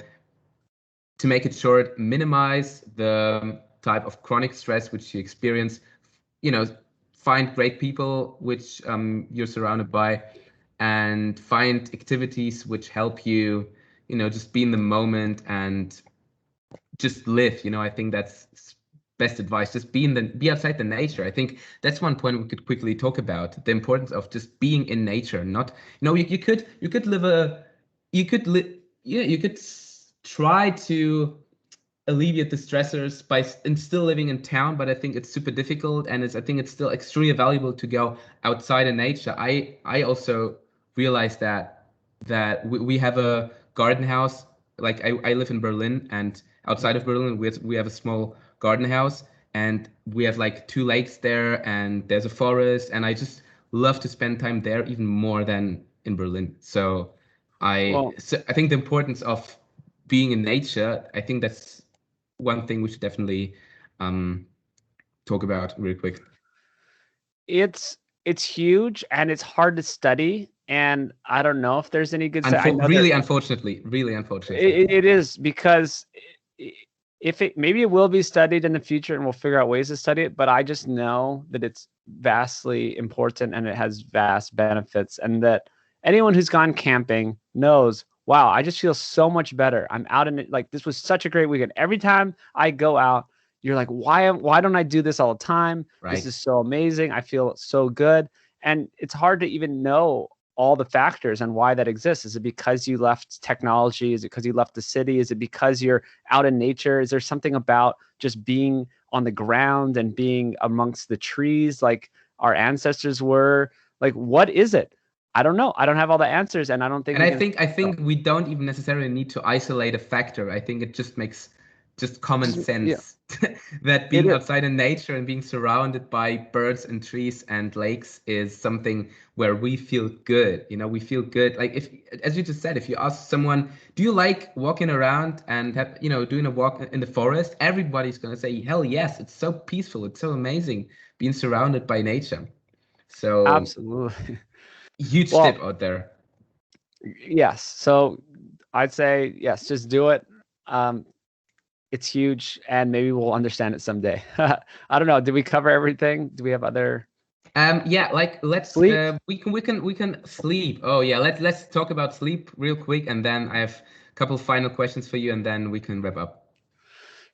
to make it short, minimize the type of chronic stress which you experience. Find great people which you're surrounded by, and find activities which help you, just be in the moment and just live. I think that's best advice. Just be outside the nature. I think that's one point we could quickly talk about: the importance of just being in nature. Not, you could live a, you could live, yeah, you could try to alleviate the stressors by and still living in town, but I think it's super difficult, and I think it's still extremely valuable to go outside in nature. I also realized that we have a garden house. Like, I live in Berlin, and outside of Berlin we have a small garden house, and we have like 2 lakes there, and there's a forest, and I just love to spend time there even more than in Berlin. So I think the importance of being in nature, I think that's one thing we should definitely talk about real quick. It's huge, and it's hard to study, and I don't know if there's any good Unfortunately, it is, because if it, maybe it will be studied in the future and we'll figure out ways to study it, but I just know that it's vastly important and it has vast benefits, and that anyone who's gone camping knows, wow, I just feel so much better. I'm out in it. Like, this was such a great weekend. Every time I go out, you're like, why don't I do this all the time? Right. This is so amazing. I feel so good. And it's hard to even know all the factors and why that exists. Is it because you left technology? Is it because you left the city? Is it because you're out in nature? Is there something about just being on the ground and being amongst the trees like our ancestors were? Like, what is it? I don't know. I don't have all the answers, and I don't think. And I think we don't even necessarily need to isolate a factor. I think it just makes common sense that being outside in nature and being surrounded by birds and trees and lakes is something where we feel good. We feel good. Like, if, as you just said, if you ask someone, do you like walking around and doing a walk in the forest? Everybody's going to say, hell yes, it's so peaceful. It's so amazing being surrounded by nature. So absolutely. Huge tip out there. Yes. So I'd say, yes, just do it. It's huge, and maybe we'll understand it someday. I don't know. Did we cover everything? Do we have other? Let's sleep. We can sleep. Oh yeah, let's talk about sleep real quick, and then I have a couple final questions for you, and then we can wrap up.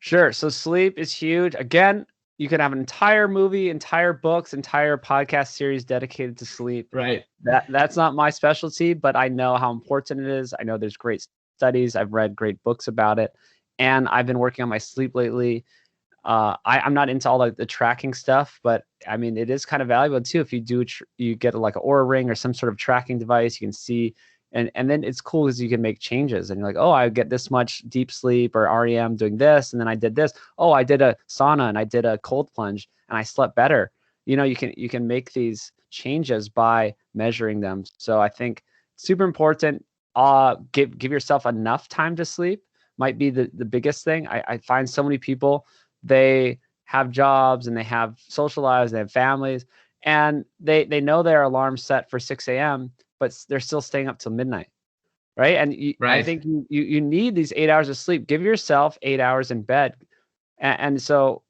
Sure. So sleep is huge. Again, you can have an entire movie, entire books, entire podcast series dedicated to sleep. Right. That's not my specialty, but I know how important it is. I know there's great studies. I've read great books about it, and I've been working on my sleep lately. I'm not into all the tracking stuff, but I mean, it is kind of valuable too. If you do, you get like an Oura ring or some sort of tracking device, you can see, and then it's cool because you can make changes, and you're like, oh, I get this much deep sleep, or REM doing this, and then I did this. Oh, I did a sauna and I did a cold plunge and I slept better. You can make these changes by measuring them. So I think super important. Give yourself enough time to sleep might be the biggest thing. I find so many people, they have jobs and they have social lives, they have families, and they know their alarm's set for 6 a.m., but they're still staying up till midnight. Right. And I think you need these 8 hours of sleep. Give yourself 8 hours in bed. And so,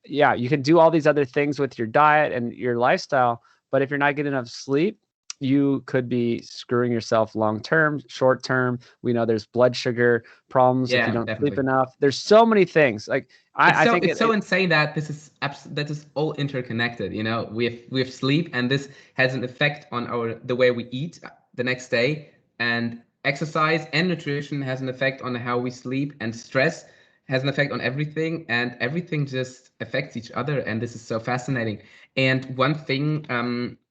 yeah, you can do all these other things with your diet and your lifestyle, but if you're not getting enough sleep, you could be screwing yourself long term, short term. We know there's blood sugar problems if you Yeah, don't sleep definitely. enough. There's so many things. Like I think It's so insane that that is all interconnected. You know, we have sleep, and this has an effect on the way we eat the next day, and exercise and nutrition has an effect on how we sleep, and stress has an effect on everything, and everything just affects each other, and this is so fascinating. And one thing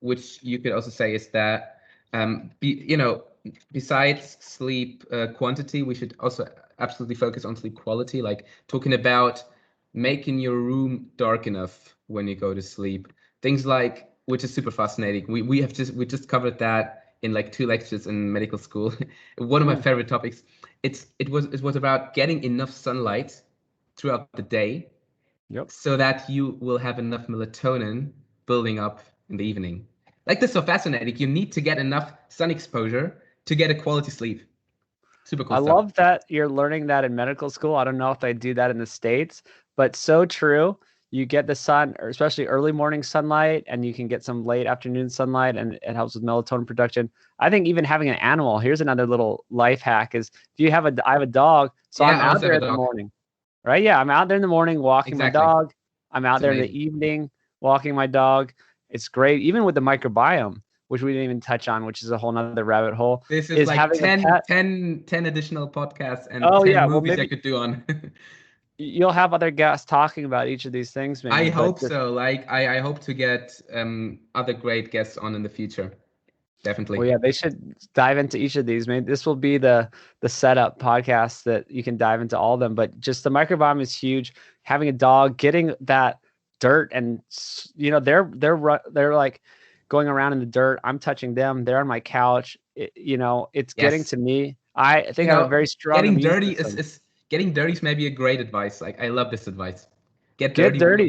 which you could also say is that you know, besides sleep quantity, we should also absolutely focus on sleep quality, like talking about making your room dark enough when you go to sleep. Things like, which is super fascinating. We just covered that in like 2 lectures in medical school. One of my favorite topics. It was about getting enough sunlight throughout the day Yep. so that you will have enough melatonin building up in the evening. Like, this is so fascinating. You need to get enough sun exposure to get a quality sleep. Super cool I stuff. love that you're learning that in medical school. I don't know if they do that in the States, but so true. You get the sun, or especially early morning sunlight, and you can get some late afternoon sunlight, and it helps with melatonin production. I think even having an animal, here's another little life hack, is if you have I have a dog, so Yeah, I'm I out also have there a in the dog. morning, right? Yeah, I'm out there in the morning walking my Exactly. dog. I'm out It's there in amazing. the evening walking my dog. It's great. Even with the microbiome, which we didn't even touch on, which is a whole nother rabbit hole, This is is like having a pet. 10 additional podcasts and Oh 10 yeah, well movies I maybe could do on. you'll have other guests talking about each of these things maybe, I but hope just so. Like, I hope to get other great guests on in the future. well, Definitely. yeah, they should dive into each of these. Maybe this will be the setup podcast that you can dive into all of them. But just the microbiome is huge. Having a dog, getting that dirt, and they're like going around in the dirt. I'm touching them. They're on my couch. It's getting Yes. to me. I You think I have a know, very strong getting immune dirty system. is getting dirty is maybe a great advice. Like, I love this advice. Get Get dirty. dirty.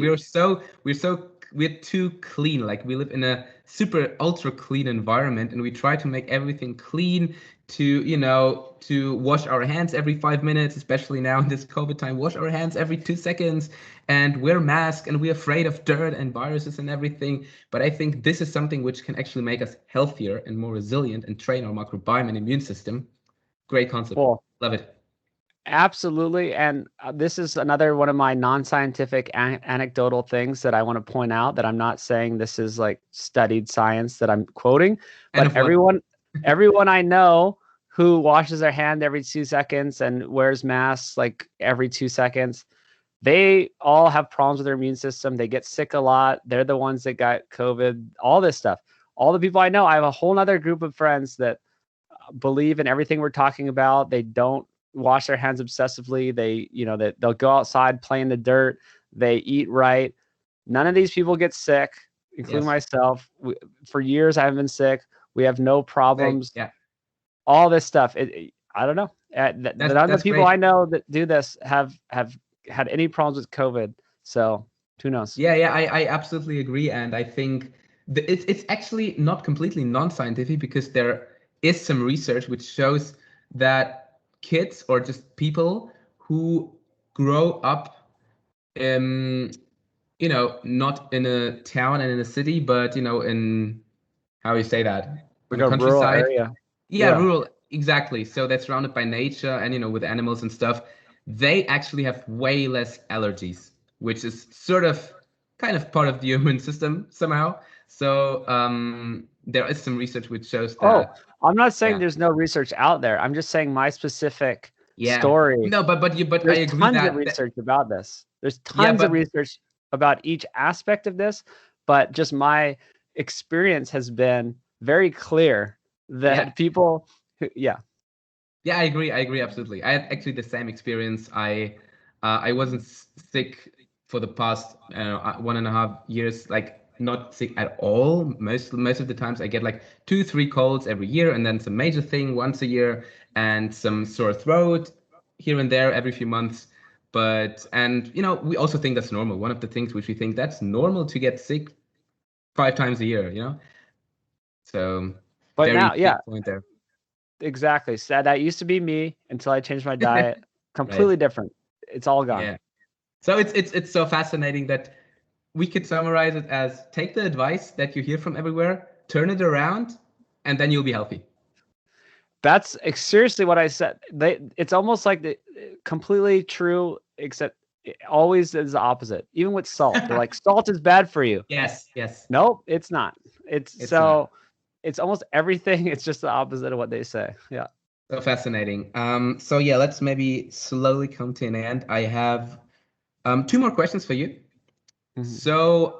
We're too clean. Like, we live in a super ultra clean environment, and we try to make everything clean, to, to wash our hands every 5 minutes, especially now in this COVID time, wash our hands every 2 seconds, and wear masks, and we're afraid of dirt and viruses and everything. But I think this is something which can actually make us healthier and more resilient and train our microbiome and immune system. Great concept. Well, Love it. absolutely. And this is another one of my non-scientific anecdotal things that I want to point out, that I'm not saying this is like studied science that I'm quoting, And but of what? everyone I know who washes their hand every 2 seconds and wears masks like every 2 seconds, they all have problems with their immune system. They get sick a lot. They're the ones that got COVID, all this stuff. All the people I know, I have a whole nother group of friends that believe in everything we're talking about. They don't wash their hands obsessively. That they'll go outside, play in the dirt. They eat right. None of these people get sick, including Yes. myself. For years, I haven't been sick. We have no problems. Yeah. All this stuff. I don't know. None of the That's people I great. know that do this have had any problems with COVID. So who knows? Yeah. I absolutely agree, and I think it's actually not completely non-scientific, because there is some research which shows that kids, or just people who grow up, um, not in a town and in a city, but in, how you say that, on Like the a rural countryside. area. Yeah, Yeah. rural, exactly. So that's surrounded by nature, and with animals and stuff. They actually have way less allergies, which is sort of kind of part of the human system somehow. So there is some research which shows Oh, that. I'm not saying Yeah, there's no research out there. I'm just saying my specific yeah. story. No, but I There's agree tons of that research about this. There's yeah, tons of but research about each aspect of this, but just my experience has been very clear yeah, that people yeah. yeah. I agree absolutely. I had actually the same experience. I wasn't sick for the past 1.5 years, like not sick at all. Most of the times I get like 2 3 colds every year, and then some major thing once a year, and some sore throat here and there every few months. But, and we also think that's normal. One of the things which we think that's normal, to get sick 5 times a year. So, But very now, yeah, big point there. exactly. So that used to be me until I changed my diet. Right. Completely different. It's all gone. Yeah. So it's so fascinating that we could summarize it as: take the advice that you hear from everywhere, turn it around, and then you'll be healthy. That's seriously what I said. It's almost like the completely true, except it always is the opposite. Even with salt, they're like, salt is bad for you. Yes. Nope, it's not. It's not. It's almost everything. It's just the opposite of what they say. Yeah. So fascinating. So yeah, let's maybe slowly come to an end. I have two more questions for you. So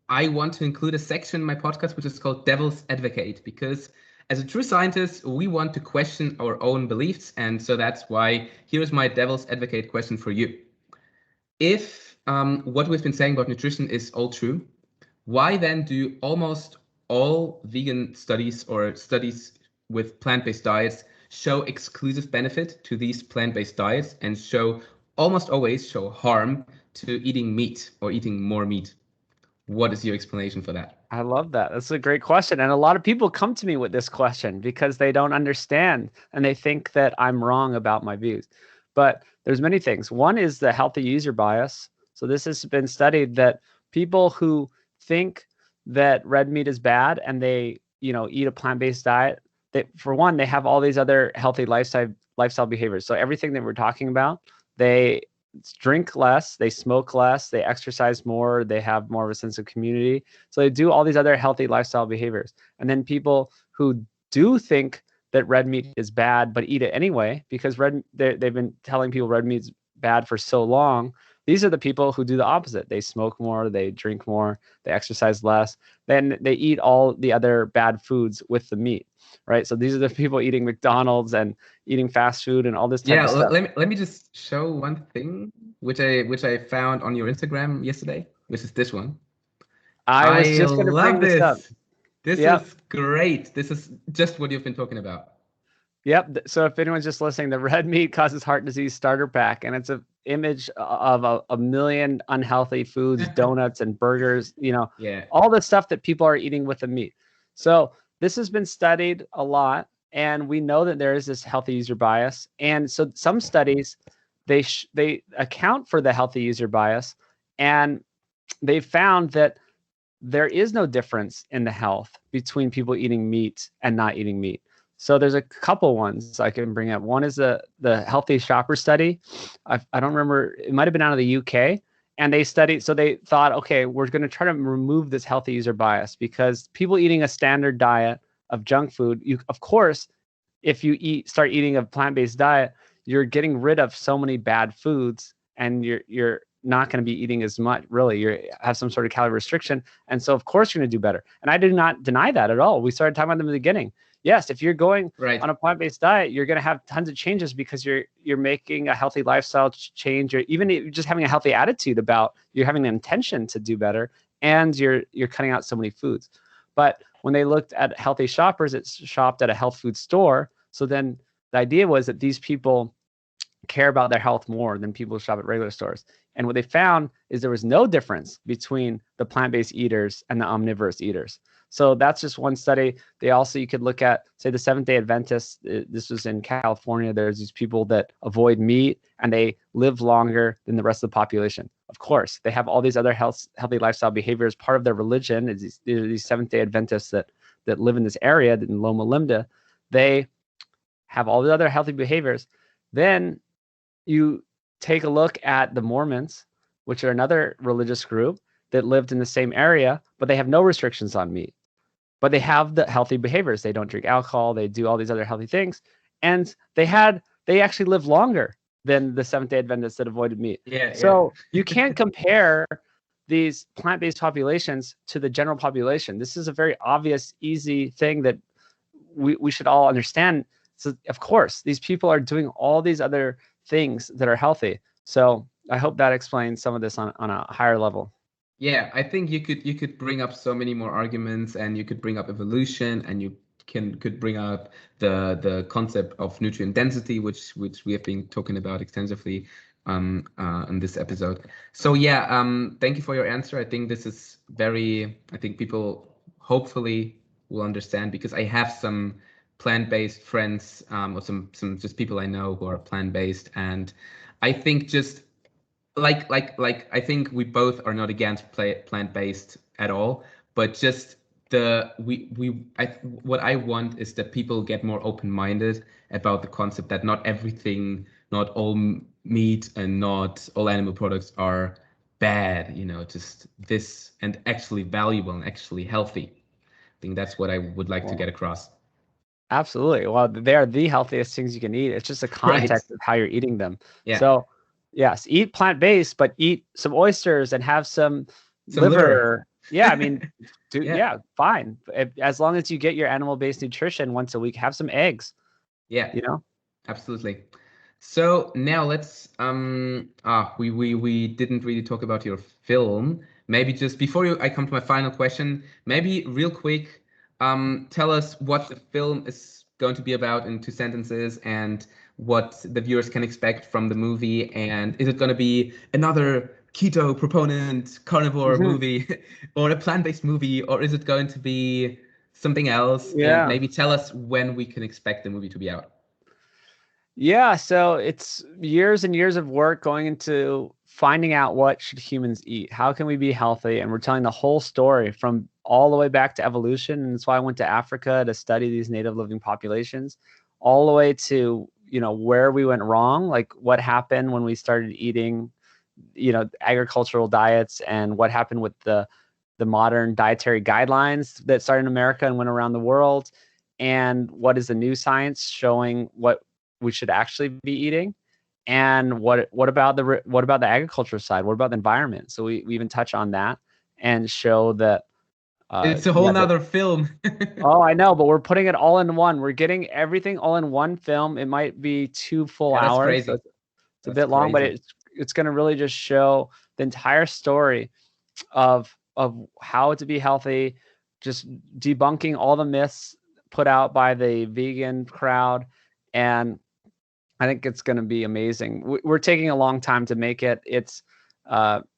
I want to include a section in my podcast which is called Devil's Advocate, because as a true scientist, we want to question our own beliefs. And so that's why here's my Devil's Advocate question for you. If what we've been saying about nutrition is all true, why then do almost all vegan studies or studies with plant-based diets show exclusive benefit to these plant-based diets and almost always show harm to eating meat or eating more meat? What is your explanation for that? I love that. That's a great question. And a lot of people come to me with this question because they don't understand and they think that I'm wrong about my views. But there's many things. One is the healthy user bias. So this has been studied that people who think that red meat is bad and they, eat a plant-based diet, for one, they have all these other healthy lifestyle behaviors. So everything that we're talking about, they drink less, they smoke less, they exercise more, they have more of a sense of community. So they do all these other healthy lifestyle behaviors. And then people who do think that red meat is bad but eat it anyway because they've been telling people red meat's bad for so long. These are the people who do the opposite. They smoke more, they drink more, they exercise less, then they eat all the other bad foods with the meat, right? So these are the people eating McDonald's and eating fast food and all this type of stuff. Let me just show one thing which I found on your Instagram yesterday, which is this one. I was just going to bring this up. This is great. This is just what you've been talking about. Yep. So if anyone's just listening, the red meat causes heart disease starter pack, and it's an image of a million unhealthy foods, donuts and burgers, all the stuff that people are eating with the meat. So this has been studied a lot, and we know that there is this healthy user bias. And so some studies, they account for the healthy user bias, and they found that there is no difference in the health between people eating meat and not eating meat. So there's a couple ones I can bring up. One is the Healthy Shopper study. I don't remember, it might have been out of the UK. And they studied, so they thought, okay, we're going to try to remove this healthy user bias because people eating a standard diet of junk food, of course, if you start eating a plant-based diet, you're getting rid of so many bad foods and you're not going to be eating as much, really. You have some sort of calorie restriction. And so, of course, you're going to do better. And I did not deny that at all. We started talking about them in the beginning. Yes, if you're going on a plant-based diet, you're going to have tons of changes because you're making a healthy lifestyle change. Or even you're just having a healthy attitude about you're having an intention to do better, and you're cutting out so many foods. But when they looked at healthy shoppers, it's shopped at a health food store. So then the idea was that these people care about their health more than people who shop at regular stores. And what they found is there was no difference between the plant-based eaters and the omnivorous eaters. So that's just one study. You could look at, say, the Seventh-day Adventists. This was in California. There's these people that avoid meat and they live longer than the rest of the population. Of course, they have all these other healthy lifestyle behaviors. Part of their religion is these Seventh-day Adventists that live in this area in Loma Linda. They have all the other healthy behaviors. Then you take a look at the Mormons, which are another religious group that lived in the same area, but they have no restrictions on meat. But they have the healthy behaviors. They don't drink alcohol. They do all these other healthy things. And they actually live longer than the Seventh-day Adventists that avoided meat. So you can't compare these plant-based populations to the general population. This is a very obvious, easy thing that we should all understand. So of course, these people are doing all these other things that are healthy. So I hope that explains some of this on a higher level. Yeah, I think you could bring up so many more arguments, and you could bring up evolution, and you could bring up the concept of nutrient density, which we have been talking about extensively in this episode. So yeah, thank you for your answer. I think this is I think people hopefully will understand, because I have some plant-based friends, or some just people I know who are plant-based, and I think just I think we both are not against plant-based at all, but just what I want is that people get more open-minded about the concept that not everything, not all meat and not all animal products are bad, just this, and actually valuable and actually healthy. I think that's what I would like to get across. Absolutely. Well, they are the healthiest things you can eat. It's just a context of how you're eating them. Yeah. So yes, eat plant-based, but eat some oysters and have some liver. Yeah, I mean, fine. As long as you get your animal-based nutrition once a week, have some eggs. Yeah. Absolutely. So now let's we didn't really talk about your film. Maybe just before I come to my final question, maybe real quick, tell us what the film is going to be about in 2 sentences and what the viewers can expect from the movie. And is it going to be another keto proponent carnivore movie or a plant-based movie, or is it going to be something else? Yeah. And maybe tell us when we can expect the movie to be out. Yeah, so it's years and years of work going into finding out what should humans eat. How can we be healthy? And we're telling the whole story from all the way back to evolution. And that's why I went to Africa to study these native living populations, all the way to, where we went wrong, like what happened when we started eating, agricultural diets, and what happened with the modern dietary guidelines that started in America and went around the world. And what is the new science showing what we should actually be eating, and what about the agriculture side? What about the environment? So we even touch on that and show that it's a whole nother film. Oh, I know, but we're putting it all in one. We're getting everything all in one film. It might be 2 full hours. Crazy. So it's a bit long, but it's going to really just show the entire story of how to be healthy, just debunking all the myths put out by the vegan crowd. And I think it's going to be amazing. We're taking a long time to make it. It's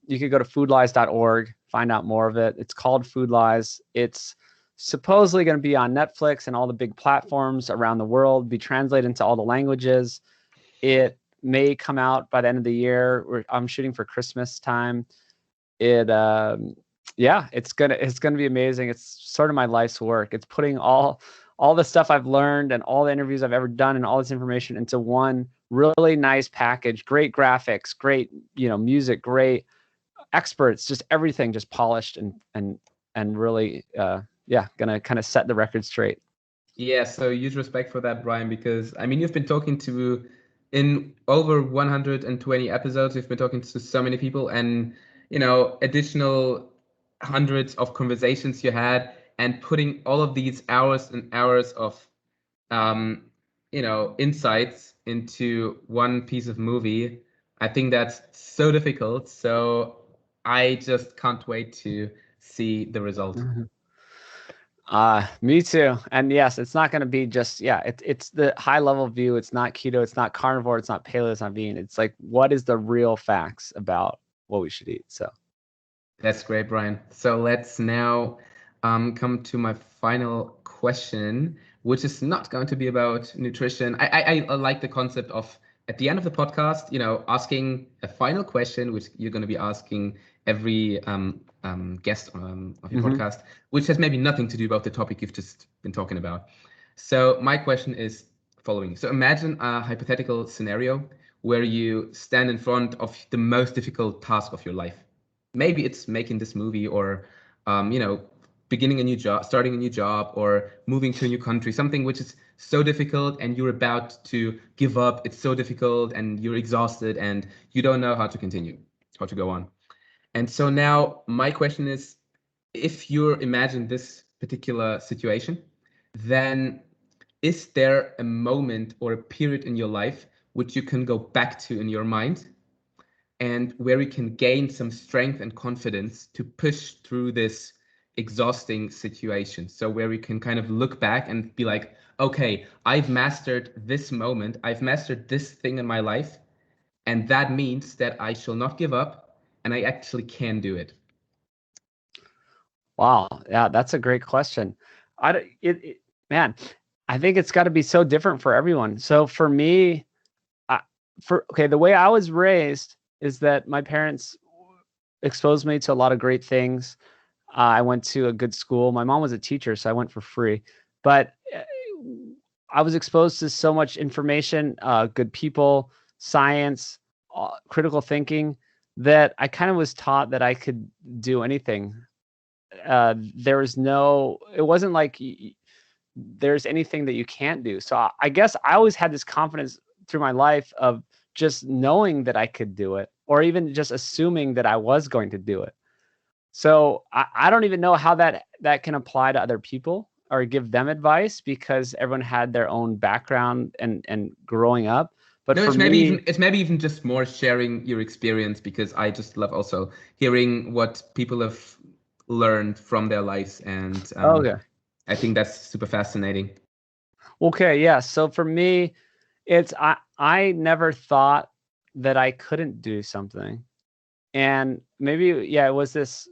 you could go to foodlies.org, find out more of it. It's called Food Lies. It's supposedly going to be on Netflix and all the big platforms around the world, be translated into all the languages. It may come out by the end of the year. I'm shooting for Christmas time. It's gonna be amazing. It's sort of my life's work. It's putting all the stuff I've learned and all the interviews I've ever done and all this information into one really nice package. Great graphics, great music, great experts, just everything just polished and really gonna kind of set the record straight. Yeah, so huge respect for that, Brian, because I mean you've been talking to in over 120 episodes, you've been talking to so many people, and additional hundreds of conversations you had, and putting all of these hours and hours of insights into one piece of movie. I think that's so difficult. So I just can't wait to see the result. Me too. And yes, it's not going to be just, it's the high level view. It's not keto. It's not carnivore. It's not paleo. It's not vegan. It's like, what is the real facts about what we should eat? So that's great, Brian. So let's now come to my final question, which is not going to be about nutrition. I like the concept of at the end of the podcast, asking a final question, which you're going to be asking every guest of your podcast, which has maybe nothing to do about the topic you've just been talking about. So my question is following. So imagine a hypothetical scenario where you stand in front of the most difficult task of your life. Maybe it's making this movie, or beginning a new job, starting a new job, or moving to a new country, something which is so difficult and you're about to give up. It's so difficult and you're exhausted and you don't know how to continue, how to go on. And so now my question is, if you imagine this particular situation, then is there a moment or a period in your life which you can go back to in your mind, and where you can gain some strength and confidence to push through this exhausting situation? So where we can kind of look back and be like, okay, I've mastered this moment, I've mastered this thing in my life, and that means that I shall not give up and I actually can do it. Wow. Yeah, that's a great question. Man, I think it's got to be so different for everyone. So for me, the way I was raised is that my parents exposed me to a lot of great things. I went to a good school. My mom was a teacher, so I went for free. But I was exposed to so much information, good people, science, critical thinking, that I kind of was taught that I could do anything. There was no, it wasn't like there's anything that you can't do. So I guess I always had this confidence through my life of just knowing that I could do it, or even just assuming that I was going to do it. So I don't even know how that can apply to other people or give them advice, because everyone had their own background and growing up. But No, for it's maybe even just more sharing your experience, because I just love also hearing what people have learned from their lives, and okay. I think that's super fascinating. Okay, yeah. So for me, it's I never thought that I couldn't do something. And maybe, yeah, it was this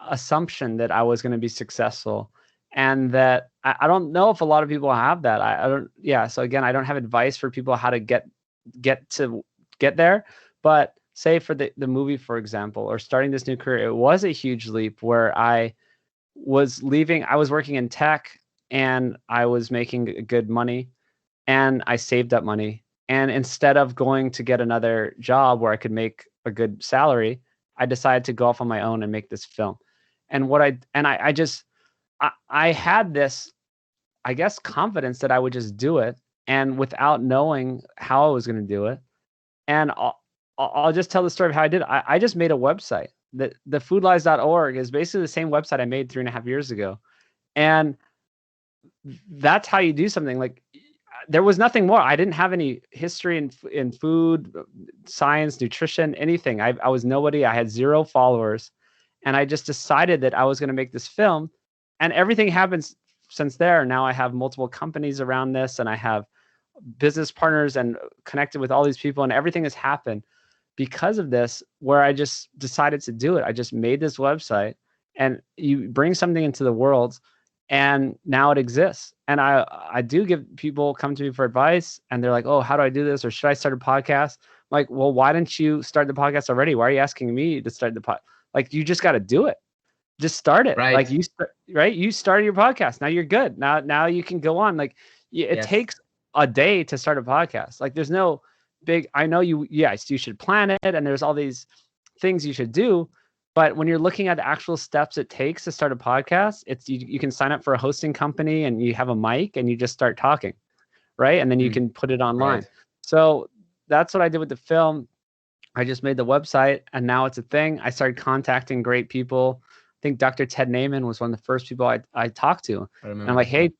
assumption that I was going to be successful, and that I don't know if a lot of people have that. I don't, yeah. So again, I don't have advice for people how to get there. But say for the movie, for example, or starting this new career, it was a huge leap where I was leaving. I was working in tech and I was making good money, and I saved up money. And instead of going to get another job where I could make a good salary, I decided to go off on my own and make this film. And I just, I had this, I guess, confidence that I would just do it, and without knowing how I was going to do it. And I'll just tell the story of how I did it. I just made a website. The foodlies.org is basically the same website I made 3.5 years ago. And that's how you do something. Like, there was nothing more. I didn't have any history in food, science, nutrition, anything. I was nobody. I had 0 followers, and I just decided that I was going to make this film, and everything happens since there. Now I have multiple companies around this, and I have business partners and connected with all these people, and everything has happened because of this, where I just decided to do it. I just made this website, and you bring something into the world, and now it exists. And I do give people come to me for advice, and they're like, oh, how do I do this? Or should I start a podcast? I'm like, well, why didn't you start the podcast already? Why are you asking me to start the pod? Like, you just got to do it. Just start it. Right. Like, right. You started your podcast. Now you're good. Now you can go on. Like, it takes a day to start a podcast. Like, there's no big, I know yes, you should plan it, and there's all these things you should do. But when you're looking at the actual steps it takes to start a podcast, it's you can sign up for a hosting company, and you have a mic, and you just start talking, right? And then you can put it online. Right. So that's what I did with the film. I just made the website, and now it's a thing. I started contacting great people. I think Dr. Ted Naiman was one of the first people I talked to. And I'm like, hey,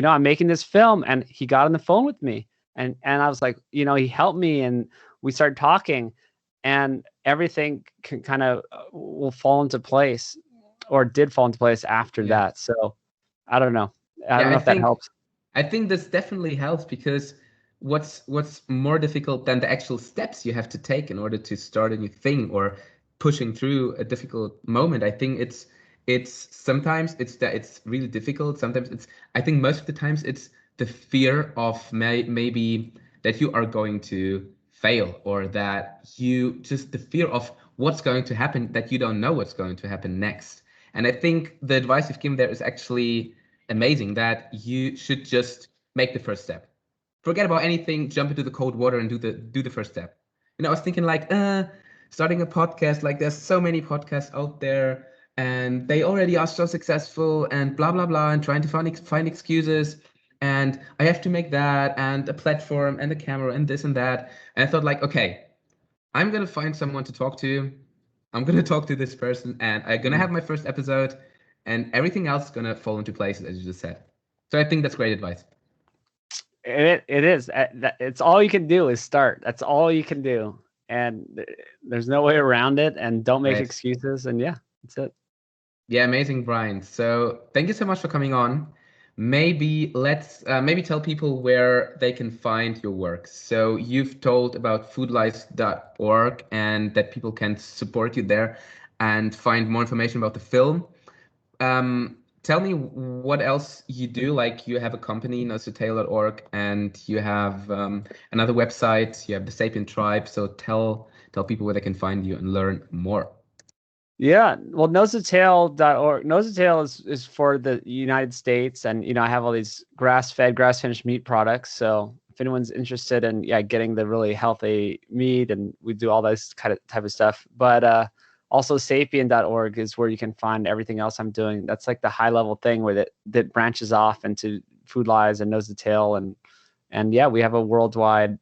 I'm making this film. And he got on the phone with me. And I was like, he helped me, and we started talking, and everything can kind of will fall into place, or did fall into place after that. So I don't know. I don't know if that helps. I think this definitely helps, because what's more difficult than the actual steps you have to take in order to start a new thing or pushing through a difficult moment. I think it's sometimes it's really difficult. Sometimes I think most of the times it's the fear of maybe that you are going to fail, or that the fear of what's going to happen, that you don't know what's going to happen next. And I think the advice you've given there is actually amazing, that you should just make the first step. Forget about anything, jump into the cold water and do the first step. I was thinking like, starting a podcast, like there's so many podcasts out there, and they already are so successful, and blah blah blah, and trying to find excuses, and I have to make that, and a platform, and a camera, and this and that. And I thought like, okay, I'm gonna find someone to talk to. I'm gonna talk to this person, and I'm gonna have my first episode, and everything else is gonna fall into place, as you just said. So I think that's great advice. It is. It's all you can do is start. That's all you can do, and there's no way around it. And don't make excuses. And yeah, that's it. Yeah, amazing, Brian. So thank you so much for coming on. Maybe let's maybe tell people where they can find your work. So you've told about foodlife.org, and that people can support you there and find more information about the film. Tell me what else you do. Like, you have a company, noes-to-tail.org, and you have another website. You have the Sapien Tribe. So tell people where they can find you and learn more. Yeah, well, noes-to-tail.org. Noes-to-tail is for the United States, and I have all these grass-fed, grass-finished meat products. So if anyone's interested in getting the really healthy meat, and we do all this kind of type of stuff. But also sapien.org is where you can find everything else I'm doing. That's like the high-level thing where that branches off into Food Lies and Noes-to-tail, and yeah, we have a worldwide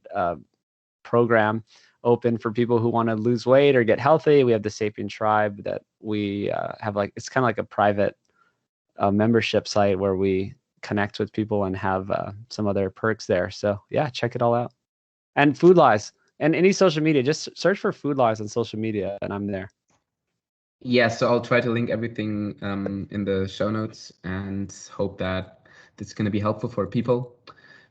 program open for people who want to lose weight or get healthy. We have the Sapien Tribe that we have, like, it's kind of like a private membership site where we connect with people and have some other perks there. So yeah, check it all out. And Food Lies and any social media, just search for Food Lies on social media and I'm there. Yeah, so I'll try to link everything in the show notes and hope that it's going to be helpful for people.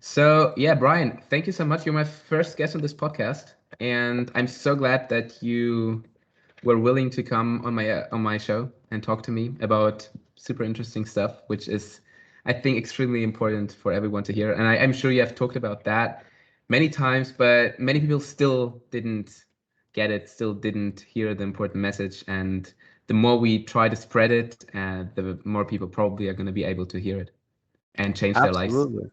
So yeah, Brian, thank you so much. You're my first guest on this podcast, and I'm so glad that you were willing to come on my show and talk to me about super interesting stuff, which is, I think, extremely important for everyone to hear. And I'm sure you have talked about that many times, but many people still didn't get it, still didn't hear the important message. And the more we try to spread it, the more people probably are going to be able to hear it and change their lives. Absolutely.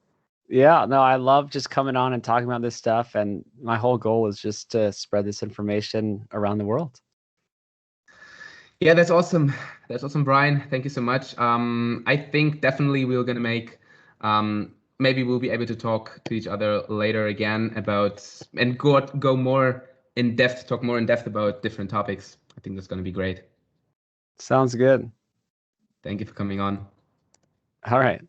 Yeah, no, I love just coming on and talking about this stuff. And my whole goal is just to spread this information around the world. Yeah, that's awesome. That's awesome, Brian. Thank you so much. I think definitely we're gonna make, maybe we'll be able to talk to each other later again about and go more in depth, talk more in depth about different topics. I think that's gonna be great. Sounds good. Thank you for coming on. All right.